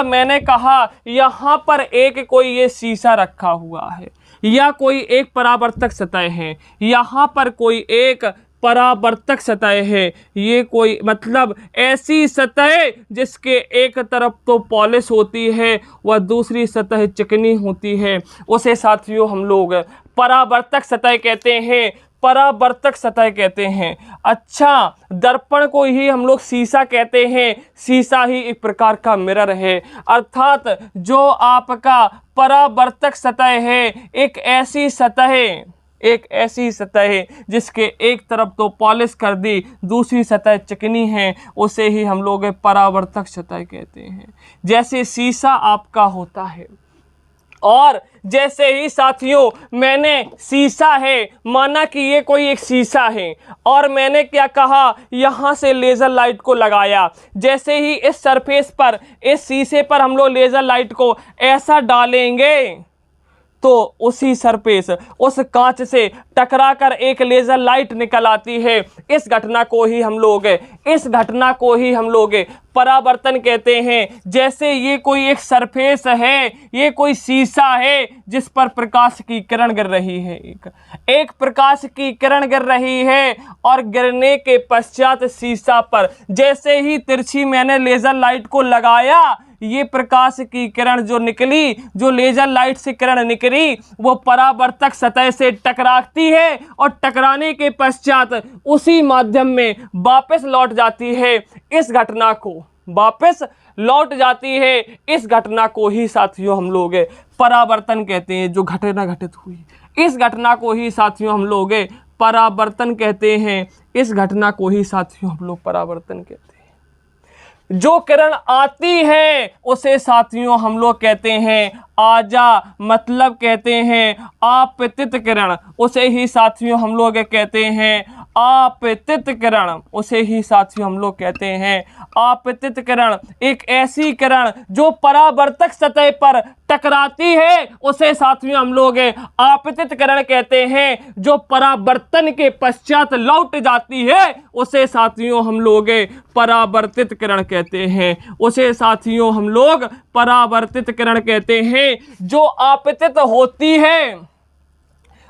Speaker 1: मैंने कहा यहाँ पर एक कोई ये शीशा रखा हुआ है या कोई एक परावर्तक सतह है, यहाँ पर कोई एक परावर्तक सतह है। ये कोई ऐसी सतह जिसके एक तरफ तो पॉलिश होती है व दूसरी सतह चिकनी होती है, उसे साथियों हम लोग परावर्तक सतह कहते हैं। अच्छा, दर्पण को ही हम लोग शीशा कहते हैं। शीशा ही एक प्रकार का मिरर है, अर्थात जो आपका परावर्तक सतह है एक ऐसी सतह जिसके एक तरफ तो पॉलिश कर दी, दूसरी सतह चिकनी है, उसे ही हम लोग परावर्तक सतह कहते हैं। जैसे शीशा आपका होता है, और जैसे ही साथियों मैंने शीशा है माना कि ये कोई एक शीशा है, और मैंने क्या कहा, यहाँ से लेज़र लाइट को लगाया। जैसे ही इस सरफेस पर, इस शीशे पर हम लोग लेज़र लाइट को ऐसा डालेंगे तो उसी सरफेस, उस कांच से टकराकर एक लेज़र लाइट निकल आती है। इस घटना को ही हम लोग परावर्तन कहते हैं। जैसे ये कोई एक सरफेस है, ये कोई शीशा है जिस पर प्रकाश की किरण गिर रही है, एक प्रकाश की किरण गिर रही है, और गिरने के पश्चात शीशा पर जैसे ही तिरछी मैंने लेज़र लाइट को लगाया, ये प्रकाश की किरण जो निकली, जो लेज़र लाइट से किरण निकली, वो परावर्तक सतह से टकराती है और टकराने के पश्चात उसी माध्यम में वापस लौट जाती है। इस घटना को ही साथियों हम लोग परावर्तन कहते हैं। जो घटना घटित हुई, इस घटना को ही साथियों हम लोग परावर्तन कहते हैं। जो किरण आती है उसे साथियों हम लोग कहते हैं आजा, कहते हैं आपतित किरण, उसे ही साथियों हम लोग कहते हैं आपतित किरण, आपतित किरण एक ऐसी किरण जो परावर्तक सतह पर टकराती है, उसे साथियों हम लोग आपतित किरण कहते हैं। जो परावर्तन के पश्चात लौट जाती है उसे साथियों हम लोग परावर्तित किरण कहते हैं। जो आपतित होती है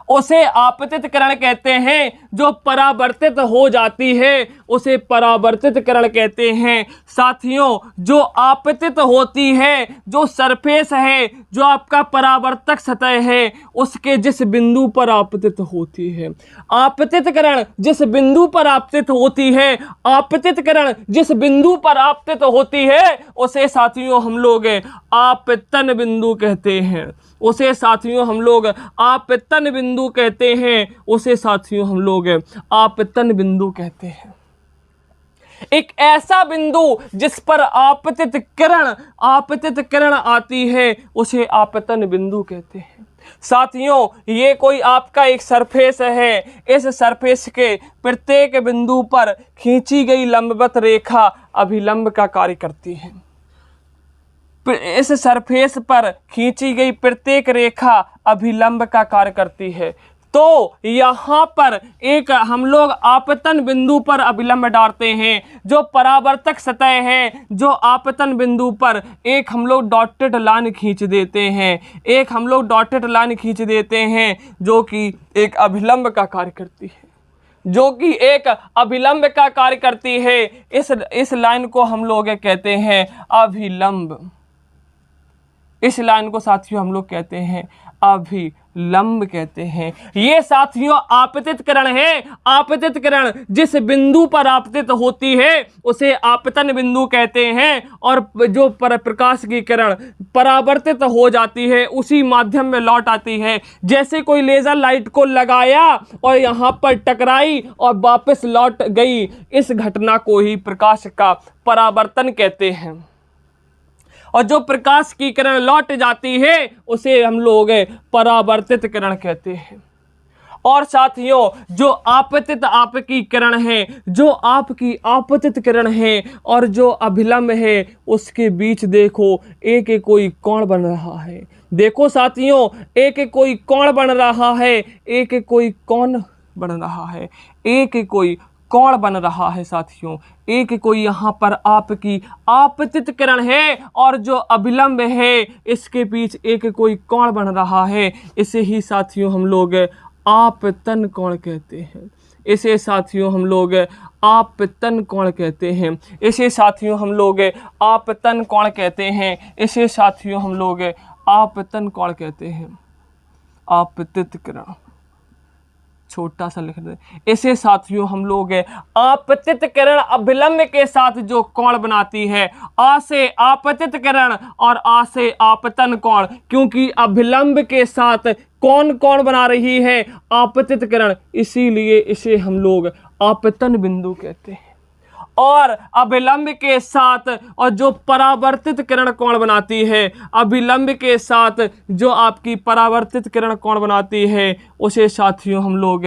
Speaker 1: उसे आपतित किरण कहते हैं। जो परावर्तित हो जाती है उसे परावर्तित किरण कहते हैं। साथियों, जो आपतित होती है, जो सरफेस है, जो आपका परावर्तक सतह है, उसके जिस बिंदु पर आपतित होती है, आपतित किरण जिस बिंदु पर आपतित होती है, आपतित किरण जिस बिंदु पर आपतित होती है, उसे साथियों हम लोग आपतन बिंदु कहते हैं। उसे साथियों हम लोग आपतन बिंदु कहते हैं। उसे साथियों हम लोग आपतन बिंदु कहते हैं। एक ऐसा बिंदु जिस पर आपतित किरण आती है, उसे आपतन बिंदु कहते हैं। साथियों, ये कोई आपका एक सरफेस है। इस सरफेस के प्रत्येक बिंदु पर खींची गई लंबवत रेखा अभिलंब का कार्य करती है। इस सरफेस पर खींची गई प्रत्येक रेखा अभिलंब का कार्य करती है। तो यहाँ पर एक हम लोग आपतन बिंदु पर अभिलंब डालते हैं। जो परावर्तक सतह है, जो आपतन बिंदु पर एक हम लोग डॉटेड लाइन खींच देते हैं, एक हम लोग डॉटेड लाइन खींच देते हैं जो कि एक अभिलंब का कार्य करती है, जो कि एक अभिलंब का कार्य करती है। इस लाइन को हम लोग कहते हैं अभिलंब। इस लाइन को साथियों हम लोग कहते हैं अभिलंब कहते हैं। ये साथियों आपतित किरण है। आपतित किरण जिस बिंदु पर आपतित होती है उसे आपतन बिंदु कहते हैं। और जो प्रकाश की किरण परावर्तित हो जाती है उसी माध्यम में लौट आती है। जैसे कोई लेजर लाइट को लगाया और यहाँ पर टकराई और वापस लौट गई, इस घटना को ही प्रकाश का परावर्तन कहते हैं। और जो प्रकाश की किरण लौट जाती है उसे हम लोग परावर्तित किरण कहते हैं। और साथियों, जो आपतित आपकी किरण है, जो आपकी आपतित किरण है और जो अभिलंब है, उसके बीच देखो एक कोई कोण बन रहा है। देखो साथियों, एक कोई कोण बन रहा है, एक कोई कोण बन रहा है, एक कोई कोण बन रहा है। साथियों, एक कोई यहाँ पर आपकी आपतित किरण है और जो अभिलंब है, इसके बीच एक कोई कोण बन रहा है। इसे ही साथियों हम लोग आपतन कोण कहते हैं। इसे साथियों हम लोग आपतन कोण कहते हैं। इसे साथियों हम लोग आपतन कोण कहते हैं। इसे साथियों हम लोग आपतन कोण कहते हैं। आपतित किरण छोटा सा लिख दे। इसे साथियों हम लोग आपतित किरण अभिलंब के साथ जो कोण बनाती है, आ से आपतित किरण और आ से आपतन कोण, क्योंकि अभिलंब के साथ कौन कोण बना रही है? आपतित किरण, इसीलिए इसे हम लोग आपतन बिंदु कहते हैं। और अभिलंब के साथ और जो परावर्तित किरण कोण बनाती है, अभिलंब के साथ जो आपकी परावर्तित किरण कोण बनाती है, उसे साथियों हम लोग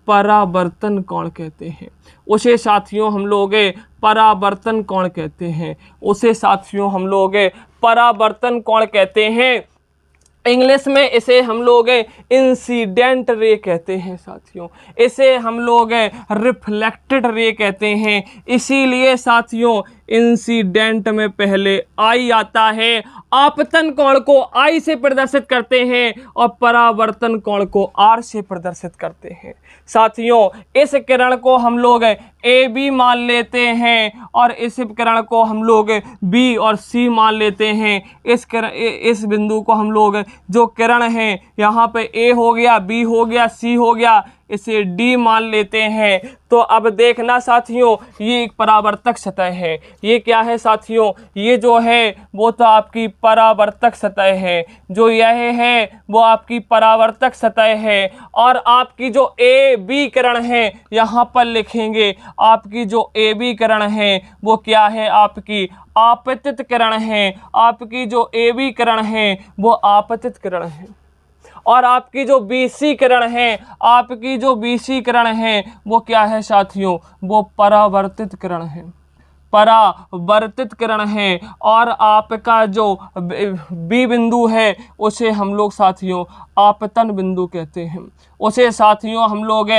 Speaker 1: परावर्तन कोण कहते हैं। उसे साथियों हम लोग परावर्तन कोण कहते हैं। उसे साथियों हम लोग परावर्तन कोण कहते हैं। इंग्लिश में इसे हम लोग इंसिडेंट रे कहते हैं। साथियों, इसे हम लोग रिफ्लेक्टेड रे कहते हैं। इसीलिए साथियों इंसिडेंट में पहले आई आता है। आपतन कोण को आई से प्रदर्शित करते हैं और परावर्तन कोण को आर से प्रदर्शित करते हैं। साथियों, इस किरण को हम लोग ए बी मान लेते हैं और इस किरण को हम लोग बी और सी मान लेते हैं। इस बिंदु को हम लोग जो किरण है यहाँ पे ए हो गया, बी हो गया, सी हो गया, इसे डी मान लेते हैं। तो अब देखना साथियों, ये एक परावर्तक सतह है। ये क्या है साथियों? ये जो है वो तो आपकी परावर्तक सतह है। जो यह है वो आपकी परावर्तक सतह है। और आपकी जो ए बी किरण है, यहाँ पर लिखेंगे आपकी जो ए बी किरण है वो क्या है? आपकी आपतित किरण है। आपकी जो ए बी किरण है वो आपतित किरण है। और आपकी जो बीसी किरण है, आपकी जो बीसी किरण है वो क्या है साथियों? वो परावर्तित किरण है। परावर्तित किरण है। और आपका जो बी बिंदु है उसे हम लोग साथियों आपतन बिंदु कहते हैं। उसे साथियों हम लोग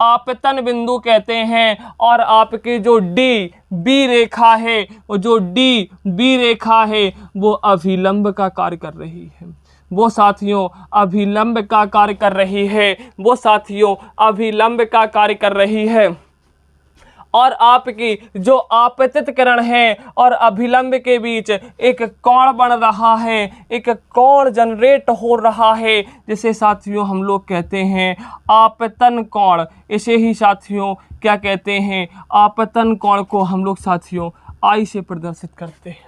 Speaker 1: आपतन बिंदु कहते हैं। और आपकी जो डी बी रेखा है, वो जो डी बी रेखा है वो अभिलंब का कार्य कर रही है। वो साथियों अभिलंब का कार्य कर रही है, वो साथियों अभिलंब का कार्य कर रही है। और आपकी जो आपतित किरण है और अभिलंब के बीच एक कोण बन रहा है, एक कोण जनरेट हो रहा है, जिसे साथियों हम लोग कहते हैं आपतन कोण। इसे ही साथियों क्या कहते हैं, आपतन कोण को हम लोग साथियों आई से प्रदर्शित करते हैं।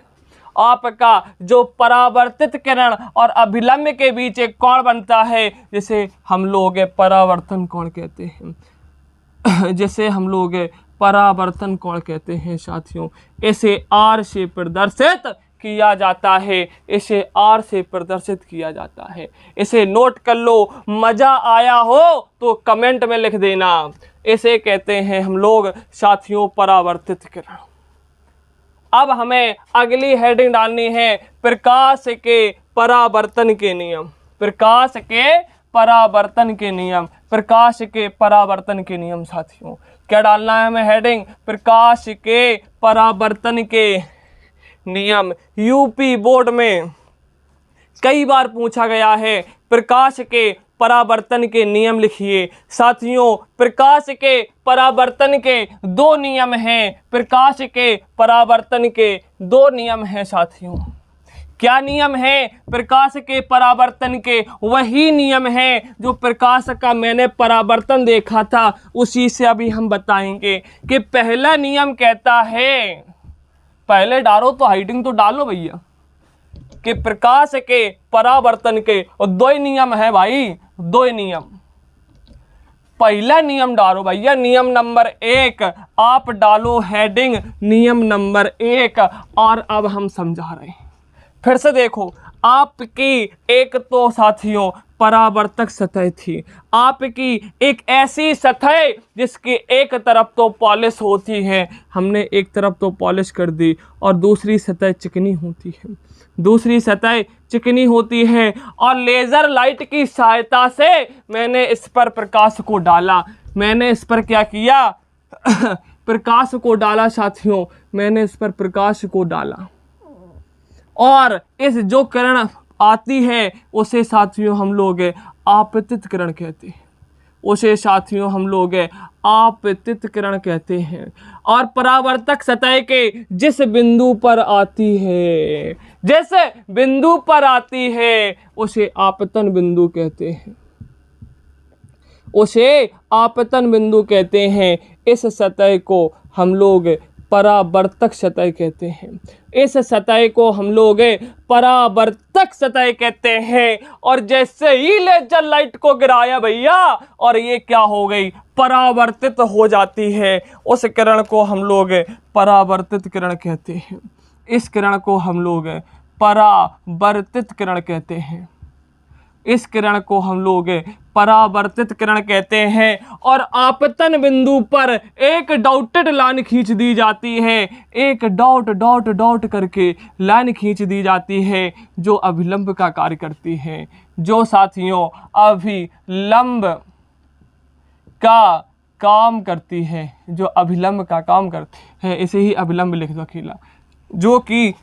Speaker 1: आपका जो परावर्तित किरण और अभिलंब के बीच एक कोण बनता है, जिसे हम लोग परावर्तन कोण कहते हैं, जिसे हम लोग परावर्तन कोण कहते हैं साथियों। इसे आर से प्रदर्शित किया जाता है, इसे आर से प्रदर्शित किया जाता है। इसे नोट कर लो, मजा आया हो तो कमेंट में लिख देना। इसे कहते हैं हम लोग साथियों परावर्तित किरण। अब हमें अगली हेडिंग डालनी है प्रकाश के परावर्तन के नियम। प्रकाश के परावर्तन के नियम, प्रकाश के परावर्तन के नियम साथियों। क्या डालना है हमें हेडिंग, प्रकाश के परावर्तन के नियम। यूपी बोर्ड में कई बार पूछा गया है प्रकाश के परावर्तन के नियम लिखिए। साथियों प्रकाश के परावर्तन के दो नियम हैं, प्रकाश के परावर्तन के दो नियम हैं साथियों। क्या नियम है प्रकाश के परावर्तन के? वही नियम है जो प्रकाश का मैंने परावर्तन देखा था, उसी से अभी हम बताएंगे कि पहला नियम कहता है, पहले डालो तो हाइडिंग तो डालो भैया, कि प्रकाश के परावर्तन के और दो ही नियम है भाई, दो ही नियम। पहला नियम डालो भैया, नियम नंबर 1। आप डालो हेडिंग नियम नंबर 1। और अब हम समझा रहे हैं, फिर से देखो। आपकी एक तो साथियों परावर्तक सतह थी, आपकी एक ऐसी सतह जिसकी एक तरफ तो पॉलिश होती है, हमने एक तरफ तो पॉलिश कर दी और दूसरी सतह चिकनी होती है, दूसरी सतह चिकनी होती है। और लेज़र लाइट की सहायता से मैंने इस पर प्रकाश को डाला। मैंने इस पर क्या किया प्रकाश को डाला साथियों, मैंने इस पर प्रकाश को डाला। और इस जो किरण आती है उसे साथियों हम लोग आपतित किरण कहते हैं, उसे साथियों हम लोग आपतित किरण कहते हैं। और परावर्तक सतह के जिस बिंदु पर आती है, जिस बिंदु पर आती है उसे आपतन बिंदु कहते हैं, उसे आपतन बिंदु कहते हैं। इस सतह को हम लोग परावर्तक सतह कहते हैं, इस सतह को हम लोग परावर्तक सतह कहते हैं। और जैसे ही लेजर लाइट को गिराया भैया और ये क्या हो गई, परावर्तित हो जाती है, उस किरण को हम लोग परावर्तित किरण कहते हैं। इस किरण को हम लोग परावर्तित किरण कहते हैं, इस किरण को हम लोग परावर्तित किरण कहते हैं। और आपतन बिंदु पर एक डॉटेड लाइन खींच दी जाती है, एक डॉट डॉट डॉट करके लाइन खींच दी जाती है जो अभिलंब का कार्य करती है, जो साथियों अभिलंब का काम करती है, जो अभिलंब का काम करती है। इसे ही अभिलंब लिख दो अकेला, जो कि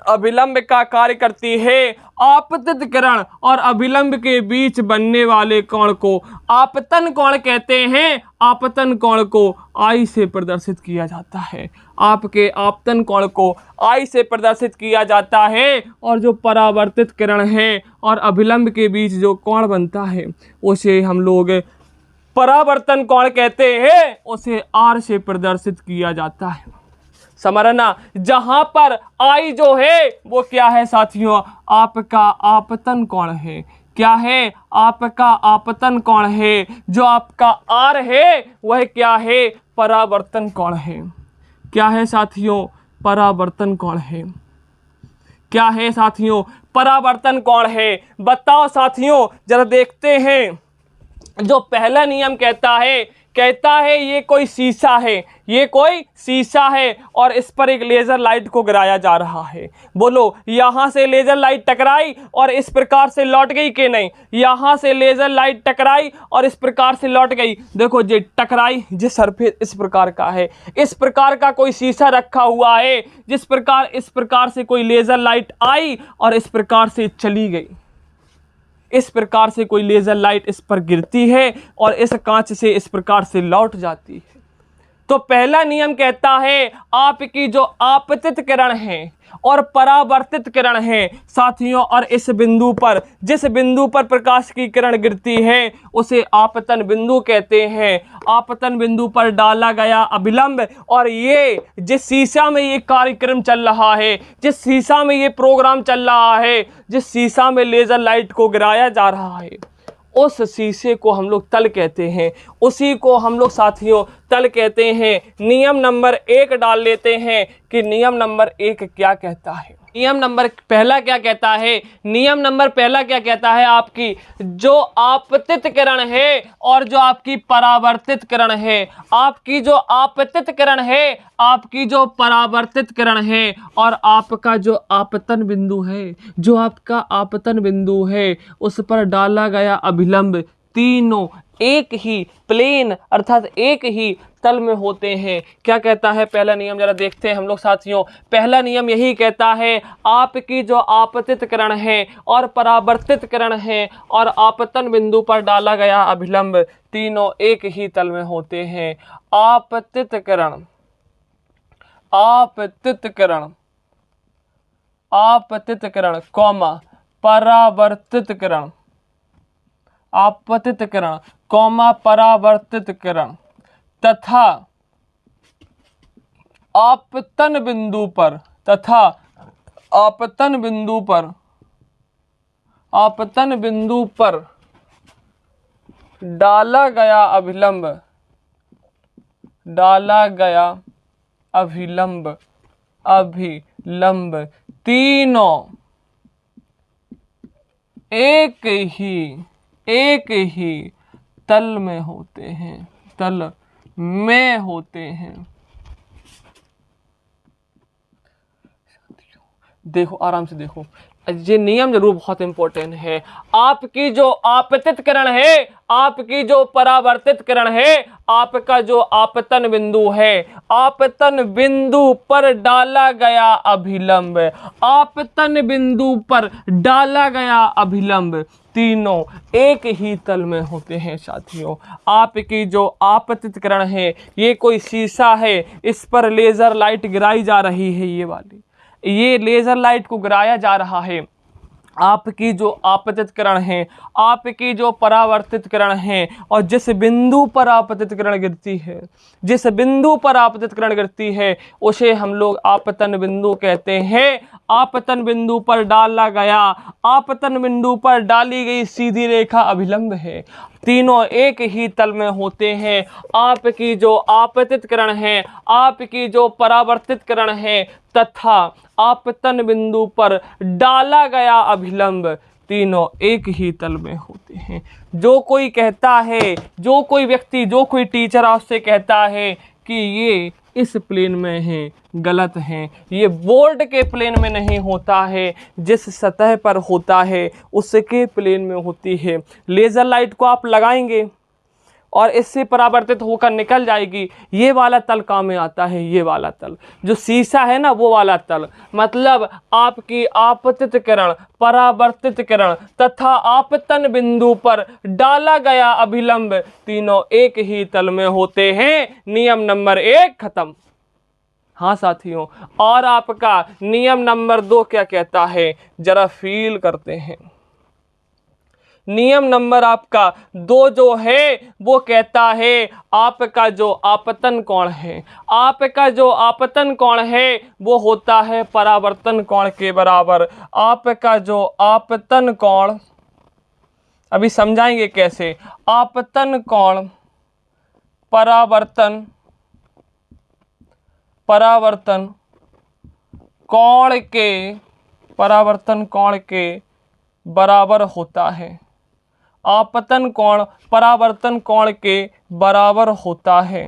Speaker 1: अभिलंब का कार्य करती है। आपतित किरण और अभिलंब के बीच बनने वाले कोण को आपतन कोण कहते हैं। आपतन कोण को आई से प्रदर्शित किया जाता है, आपके आपतन कोण को आई से प्रदर्शित किया जाता है। और जो परावर्तित किरण है और अभिलंब के बीच जो कोण बनता है उसे हम लोग परावर्तन कोण कहते हैं, उसे आर से प्रदर्शित किया जाता है। समझना, जहां पर आई जो है वो क्या है साथियों, आपका आपतन कोण है। क्या है, आपका आपतन कोण है। जो आपका आर है वह क्या है, परावर्तन कोण है। क्या है साथियों, परावर्तन कोण है। क्या है साथियों, परावर्तन कोण है। बताओ साथियों, जरा देखते हैं। जो पहला नियम कहता है ये कोई शीशा है, ये कोई शीशा है और इस पर एक लेज़र लाइट को गिराया जा रहा है। बोलो, यहाँ से लेज़र लाइट टकराई और इस प्रकार से लौट गई कि नहीं? यहाँ से लेज़र लाइट टकराई और इस प्रकार से लौट गई। देखो ये टकराई, ये सरफेस इस प्रकार का है, इस प्रकार का कोई शीशा रखा हुआ है, इस प्रकार से कोई लेज़र लाइट आई और इस प्रकार से चली गई। इस प्रकार से कोई लेज़र लाइट इस पर गिरती है और इस कांच से इस प्रकार से लौट जाती है। तो पहला नियम कहता है आपकी जो आपतित किरण है और परावर्तित किरण है साथियों, और इस बिंदु पर, जिस बिंदु पर प्रकाश की किरण गिरती है उसे आपतन बिंदु कहते हैं। आपतन बिंदु पर डाला गया अभिलंब, और ये जिस शीशा में ये कार्यक्रम चल रहा है, जिस शीशा में ये प्रोग्राम चल रहा है, जिस शीशा में लेज़र लाइट को गिराया जा रहा है, उस शीशे को हम लोग तल कहते हैं। उसी को हम लोग साथियों तल कहते हैं। नियम नंबर 1 डाल लेते हैं कि नियम नंबर 1 क्या कहता है। नियम नंबर पहला क्या कहता है? नियम नंबर पहला क्या कहता है? आपकी जो आपतित किरण है और जो आपकी परावर्तित किरण है, आपकी जो आपतित किरण है, आपकी जो परावर्तित किरण है और आपका जो आपतन बिंदु है, जो आपका आपतन बिंदु है, उस पर डाला गया अभिलंब, तीनों एक ही प्लेन अर्थात एक ही तल में होते हैं। क्या कहता है पहला नियम? जरा देखते हैं हम लोग साथियों। पहला नियम यही कहता है आपकी जो आपतित किरण है और परावर्तित किरण है और आपतन बिंदु पर डाला गया अभिलंब, तीनों एक ही तल में होते हैं। आपतित किरण, आपतित किरण, आपतित किरण कौमा परावर्तित किरण, आपतित किरण कौमा परावर्तित किरण तथा आपतन बिंदु पर, तथा आपतन बिंदु पर, आपतन बिंदु पर डाला गया अभिलंब, डाला गया अभिलंब, अभिलंब तीनों एक ही तल में होते हैं, तल में होते हैं। देखो आराम से देखो, ये नियम जरूर बहुत इंपॉर्टेंट है। आपकी जो आपतित किरण है, आपकी जो परावर्तित किरण है, आपका जो आपतन बिंदु है, आपतन बिंदु पर डाला गया अभिलंब, आपतन बिंदु पर डाला गया अभिलंब, तीनों एक ही तल में होते हैं साथियों। आपकी जो आपतित किरण है, ये कोई शीशा है, इस पर लेजर लाइट गिराई जा रही है, ये वाली, ये लेजर लाइट को गिराया जा रहा है। आपकी जो आपतित किरण है, आपकी जो परावर्तित किरण है, और जिस बिंदु पर आपतित किरण गिरती है, जिस बिंदु पर आपतित किरण गिरती है, उसे हम लोग आपतन बिंदु कहते हैं। आपतन बिंदु पर डाला गया, आपतन बिंदु पर डाली गई सीधी रेखा अभिलंब है, तीनों एक ही तल में होते हैं। आपकी जो आपतित किरण है, आपकी जो परावर्तित किरण है तथा आपतन बिंदु पर डाला गया अभिलंब, तीनों एक ही तल में होते हैं। जो कोई कहता है, जो कोई व्यक्ति, जो कोई टीचर आपसे कहता है कि ये इस प्लेन में है, गलत है। ये बोर्ड के प्लेन में नहीं होता है, जिस सतह पर होता है उसके प्लेन में होती है। लेज़र लाइट को आप लगाएंगे और इससे परावर्तित होकर निकल जाएगी। ये वाला तल काम में आता है, ये वाला तल जो शीशा है ना, वो वाला तल। मतलब आपकी आपतित किरण, परावर्तित किरण तथा आपतन बिंदु पर डाला गया अभिलंब, तीनों एक ही तल में होते हैं। नियम नंबर 1 खत्म। हाँ साथियों, और आपका नियम नंबर 2 क्या कहता है, जरा फील करते हैं। नियम नंबर आपका 2 जो है वो कहता है आपका जो आपतन कोण है, आपका जो आपतन कोण है वो होता है परावर्तन कोण के बराबर। आपका जो आपतन कोण, अभी समझाएंगे कैसे। आपतन कोण परावर्तन, परावर्तन कोण के, परावर्तन कोण के बराबर होता है। आपतन कोण परावर्तन कोण के बराबर होता है,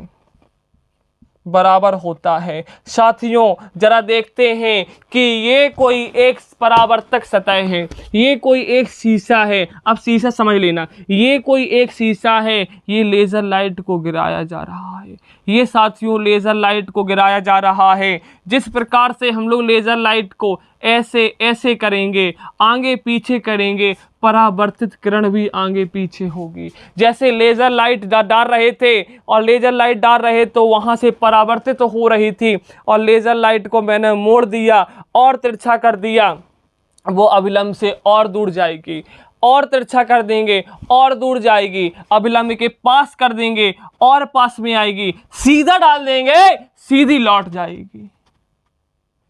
Speaker 1: बराबर होता है। साथियों जरा देखते हैं कि ये कोई एक परावर्तक सतह है, ये कोई एक शीशा है। अब शीशा समझ लेना, ये कोई एक शीशा है, ये लेज़र लाइट को गिराया जा रहा है। ये साथियों लेज़र लाइट को गिराया जा रहा है। जिस प्रकार से हम लोग लेज़र लाइट को ऐसे ऐसे करेंगे, आगे पीछे करेंगे, परावर्तित किरण भी आगे पीछे होगी। जैसे लेज़र लाइट डाल रहे थे और लेज़र लाइट डाल रहे तो वहाँ से परावर्तित हो रही थी, और लेज़र लाइट को मैंने मोड़ दिया और तिरछा कर दिया, वो अभिलंब से और दूर जाएगी, और तिरछा कर देंगे और दूर जाएगी, अभिलंब के पास कर देंगे और पास में आएगी, सीधा डाल देंगे सीधी लौट जाएगी,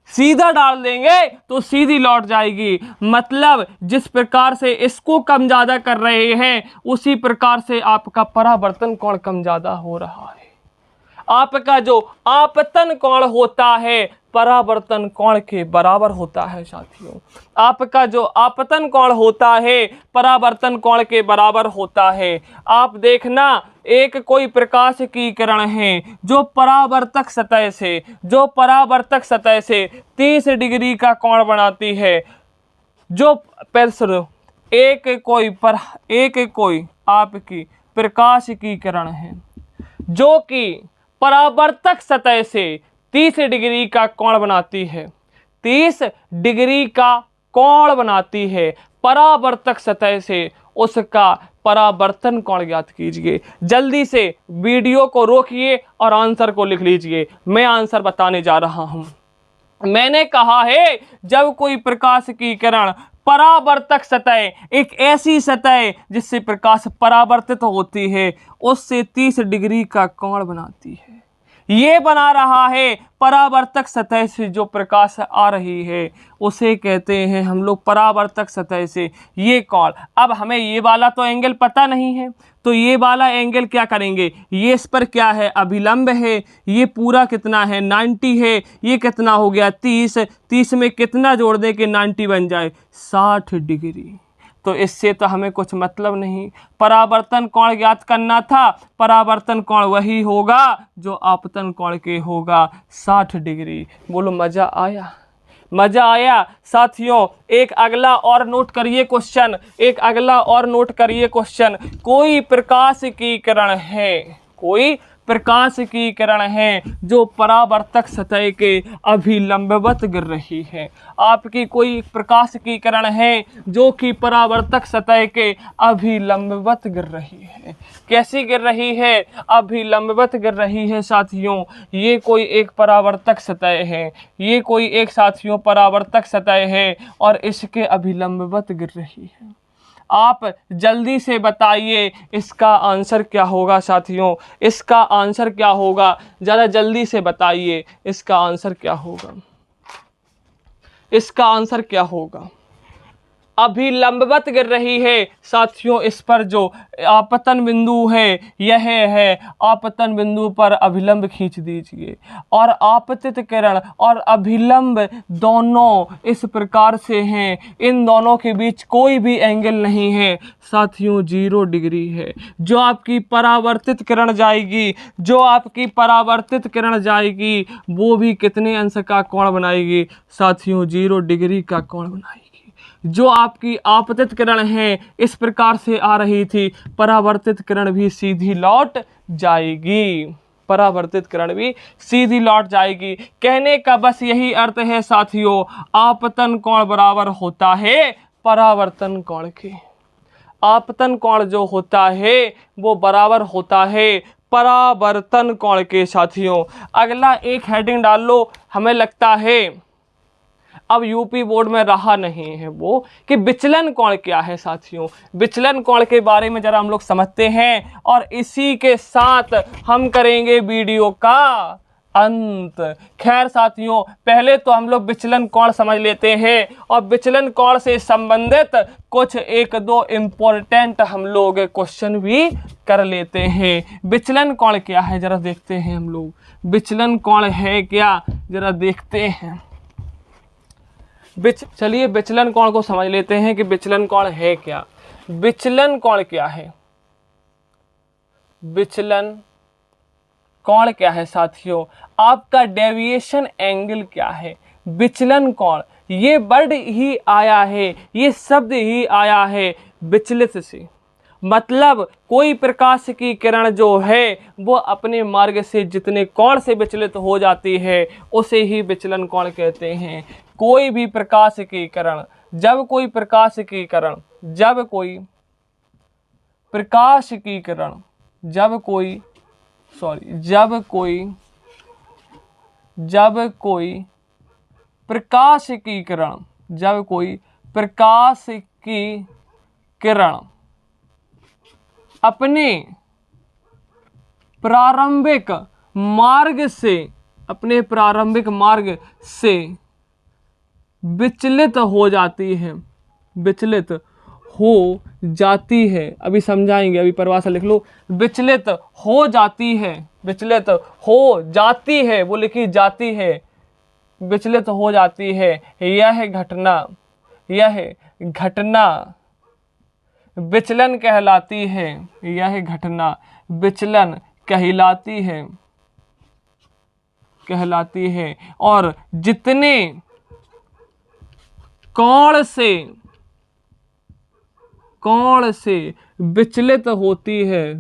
Speaker 1: सीधा डाल देंगे तो सीधी लौट जाएगी। मतलब जिस प्रकार से इसको कम ज्यादा कर रहे हैं उसी प्रकार से आपका परावर्तन कोण कम ज्यादा हो रहा है। आपका जो आपतन कोण होता है परावर्तन कोण के बराबर होता है साथियों। आपका जो आपतन कोण होता है परावर्तन कोण के बराबर होता है। आप देखना, एक कोई प्रकाश की किरण है जो परावर्तक सतह से 30 डिग्री का कोण बनाती है, जो एक कोई आपकी प्रकाश की किरण है जो कि परावर्तक सतह से 30 डिग्री का कोण बनाती है, 30 डिग्री का कोण बनाती है परावर्तक सतह से, उसका परावर्तन कोण ज्ञात कीजिए। जल्दी से वीडियो को रोकिए और आंसर को लिख लीजिए। मैं आंसर बताने जा रहा हूं। मैंने कहा है जब कोई प्रकाश की किरण परावर्तक सतह, एक ऐसी सतह जिससे प्रकाश परावर्तित होती है, उससे 30 डिग्री का कोण बनाती है, ये बना रहा है परावर्तक सतह से जो प्रकाश आ रही है उसे कहते हैं हम लोग परावर्तक सतह से ये कोण। अब हमें ये वाला तो एंगल पता नहीं है, तो ये वाला एंगल क्या करेंगे, ये इस पर क्या है, अभिलंब है, ये पूरा कितना है 90 है, ये कितना हो गया 30 में कितना जोड़ दे कि 90 बन जाए 60 डिग्री। तो इससे तो हमें कुछ मतलब नहीं, परावर्तन कोण ज्ञात करना था, परावर्तन कोण वही होगा जो आपतन कोण के होगा 60 डिग्री। बोलो मजा आया? मजा आया साथियों? एक अगला और नोट करिए क्वेश्चन, कोई प्रकाश की किरण है, कोई प्रकाश की किरण है जो परावर्तक सतह के अभिलंबवत गिर रही है। आपकी कोई प्रकाश की किरण है जो कि परावर्तक सतह के अभिलंबवत गिर रही है। कैसी गिर रही है? अभिलंबवत गिर रही है साथियों। ये कोई एक परावर्तक सतह है, ये कोई एक साथियों परावर्तक सतह है और इसके अभिलंबवत गिर रही है। आप जल्दी से बताइए इसका आंसर क्या होगा साथियों, इसका आंसर क्या होगा? ज़रा जल्दी से बताइए इसका आंसर क्या होगा, इसका आंसर क्या होगा? अभिलंबवत गिर रही है साथियों। इस पर जो आपतन बिंदु है यह है, आपतन बिंदु पर अभिलंब खींच दीजिए और आपतित किरण और अभिलंब दोनों इस प्रकार से हैं, इन दोनों के बीच कोई भी एंगल नहीं है साथियों, 0 डिग्री है। जो आपकी परावर्तित किरण जाएगी, जो आपकी परावर्तित किरण जाएगी वो भी कितने अंश का कोण बनाएगी साथियों? 0 डिग्री का कोण बनाएगी। जो आपकी आपतित किरण है इस प्रकार से आ रही थी, परावर्तित किरण भी सीधी लौट जाएगी, परावर्तित किरण भी सीधी लौट जाएगी। कहने का बस यही अर्थ है साथियों, आपतन कोण बराबर होता है परावर्तन कोण के। आपतन कोण जो होता है वो बराबर होता है परावर्तन कोण के साथियों। अगला एक हेडिंग डाल लो, हमें लगता है अब यूपी बोर्ड में रहा नहीं है वो कि विचलन कोण क्या है साथियों। विचलन कोण के बारे में जरा हम लोग समझते हैं और इसी के साथ हम करेंगे वीडियो का अंत। खैर साथियों, पहले तो हम लोग विचलन कोण समझ लेते हैं और विचलन कोण से संबंधित कुछ 1-2 इम्पोर्टेंट हम लोग क्वेश्चन भी कर लेते हैं। विचलन कोण क्या है जरा देखते हैं हम लोग, विचलन कोण है क्या जरा देखते हैं। चलिए विचलन कोण को समझ लेते हैं कि विचलन कोण है क्या। विचलन कोण क्या है? विचलन कोण क्या है साथियों? आपका डेविएशन एंगल क्या है? विचलन कोण, ये वर्ड ही आया है, ये शब्द ही आया है विचलित से। मतलब कोई प्रकाश की किरण जो है वो अपने मार्ग से जितने कोण से विचलित हो जाती है उसे ही विचलन कोण कहते हैं। कोई भी प्रकाश की किरण, जब कोई प्रकाश की किरण, जब कोई प्रकाश की किरण, जब कोई प्रकाश की किरण, जब कोई प्रकाश की किरण अपने प्रारंभिक मार्ग से, अपने प्रारंभिक मार्ग से विचलित हो जाती है, विचलित हो जाती है, अभी समझाएंगे, अभी परिभाषा लिख लो। विचलित हो जाती है, विचलित हो जाती है, वो लिखी जाती है, विचलित हो जाती है, यह घटना विचलन कहलाती है, यह घटना विचलन कहलाती है। और जितने कोण से विचलित होती है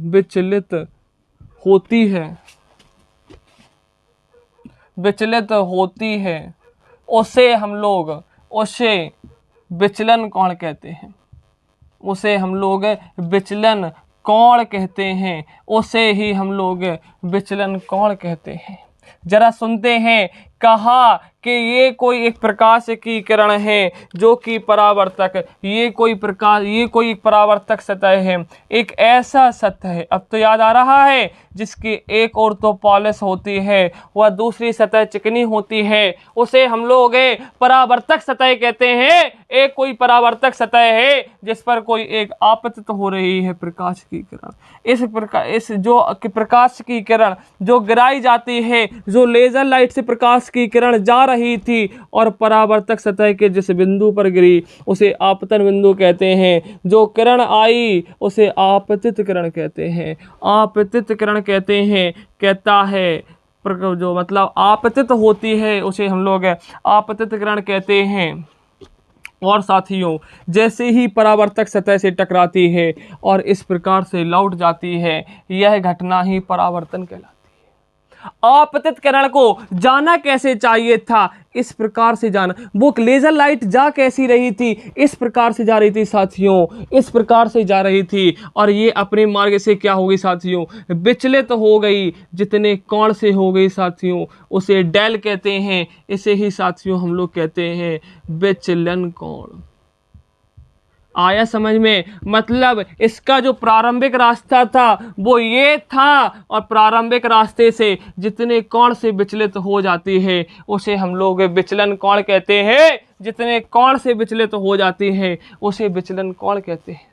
Speaker 1: उसे हम लोग विचलन कोण कहते हैं, उसे हम लोग विचलन कोण कहते हैं, उसे ही हम लोग विचलन कोण कहते हैं। जरा सुनते हैं, कहा कि ये कोई एक प्रकाश की किरण है जो कि परावर्तक, ये कोई एक परावर्तक सतह है, एक ऐसा सतह है, अब तो याद आ रहा है, जिसकी एक ओर तो पॉलिश होती है, वह दूसरी सतह चिकनी होती है, उसे हम लोग परावर्तक सतह कहते हैं। एक कोई परावर्तक सतह है जिस पर कोई एक आपतित हो रही है प्रकाश की किरण। इस जो प्रकाश की किरण जो गिराई जाती है, जो लेजर लाइट से प्रकाश की किरण जा रही थी और परावर्तक सतह के जिस बिंदु पर गिरी उसे आपतन बिंदु कहते हैं। जो किरण आई उसे आपतित किरण कहते हैं, आपतित किरण कहते हैं। कहता है जो मतलब आपतित होती है उसे हम लोग आपतित किरण कहते हैं। और साथियों, जैसे ही परावर्तक सतह से टकराती है और इस प्रकार से लौट जाती है, यह घटना ही परावर्तन कहलाती है। आपतित किरण को जाना कैसे चाहिए था? इस प्रकार से जाना। वो लेजर लाइट जा कैसी रही थी? इस प्रकार से जा रही थी साथियों, इस प्रकार से जा रही थी और ये अपने मार्ग से क्या हो गई साथियों? विचलित हो गई। जितने कोण से हो गई साथियों उसे डेल कहते हैं। इसे ही साथियों हम लोग कहते हैं विचलन कोण। आया समझ में? मतलब इसका जो प्रारंभिक रास्ता था वो ये था और प्रारंभिक रास्ते से जितने कोण से विचलित हो जाती है उसे हम लोग विचलन कोण कहते हैं। जितने कोण से विचलित हो जाती है उसे विचलन कोण कहते हैं।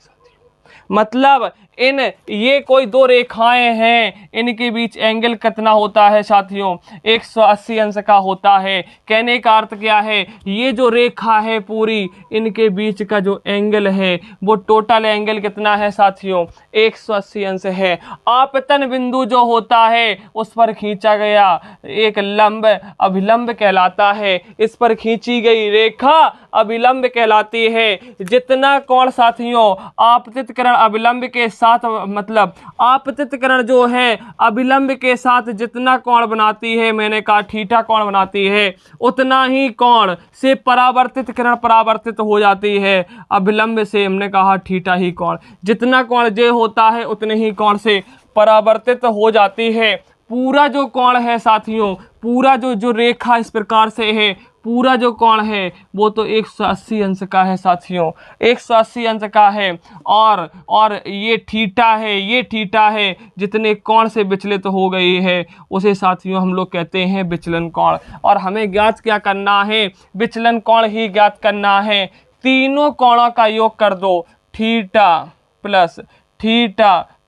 Speaker 1: मतलब ये कोई दो रेखाएं हैं, इनके बीच एंगल कितना होता है साथियों? 180 अंश का होता है। कहने का अर्थ क्या है? ये जो रेखा है पूरी, इनके बीच का जो एंगल है वो टोटल एंगल कितना है साथियों? 180 अंश है। आपतन बिंदु जो होता है उस पर खींचा गया एक लंब अभिलंब कहलाता है। इस पर खींची गई रेखा अभिलंब कहलाती है। जितना कोण साथियों आपतित किरण अभिलंब के साथ, मतलब आपतित किरण जो है अभिलंब के साथ जितना कोण बनाती है, मैंने कहा थीटा कोण बनाती है, उतना ही कोण से परावर्तित किरण परावर्तित हो जाती है। अभिलंब से हमने कहा थीटा ही कोण। जितना कोण जे होता है उतने ही कोण से परावर्तित हो जाती है। पूरा जो कोण है साथियों, पूरा जो रेखा इस प्रकार से है, पूरा जो कोण है वो तो 180 अंश का है साथियों, 180 अंश का है। और ये थीटा है, ये थीटा है। जितने कोण से विचलित हो गई है उसे साथियों हम लोग कहते हैं विचलन कोण। और हमें ज्ञात क्या करना है? विचलन कोण ही ज्ञात करना है। तीनों कोणों का योग कर दो, थीटा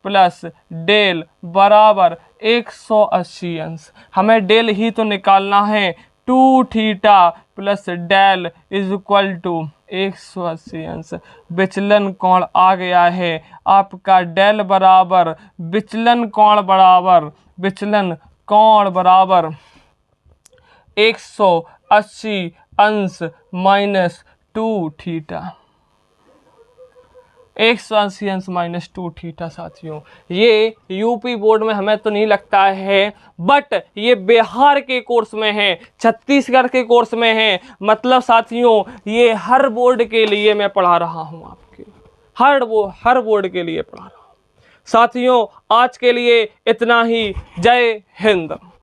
Speaker 1: प्लस डेल बराबर 180 अंश। हमें डेल ही तो निकालना है। 2 थीटा प्लस डेल इज इक्वल टू 180 अंश। विचलन कोण आ गया है आपका। डेल बराबर विचलन कोण बराबर 180 अंश माइनस 2 थीटा। 180 अंश माइनस 2 थीटा। साथियों ये यूपी बोर्ड में हमें तो नहीं लगता है, बट ये बिहार के कोर्स में है, छत्तीसगढ़ के कोर्स में है। मतलब साथियों ये हर बोर्ड के लिए मैं पढ़ा रहा हूँ, आपके हर बोर्ड के लिए पढ़ा रहा हूँ। साथियों आज के लिए इतना ही। जय हिंद।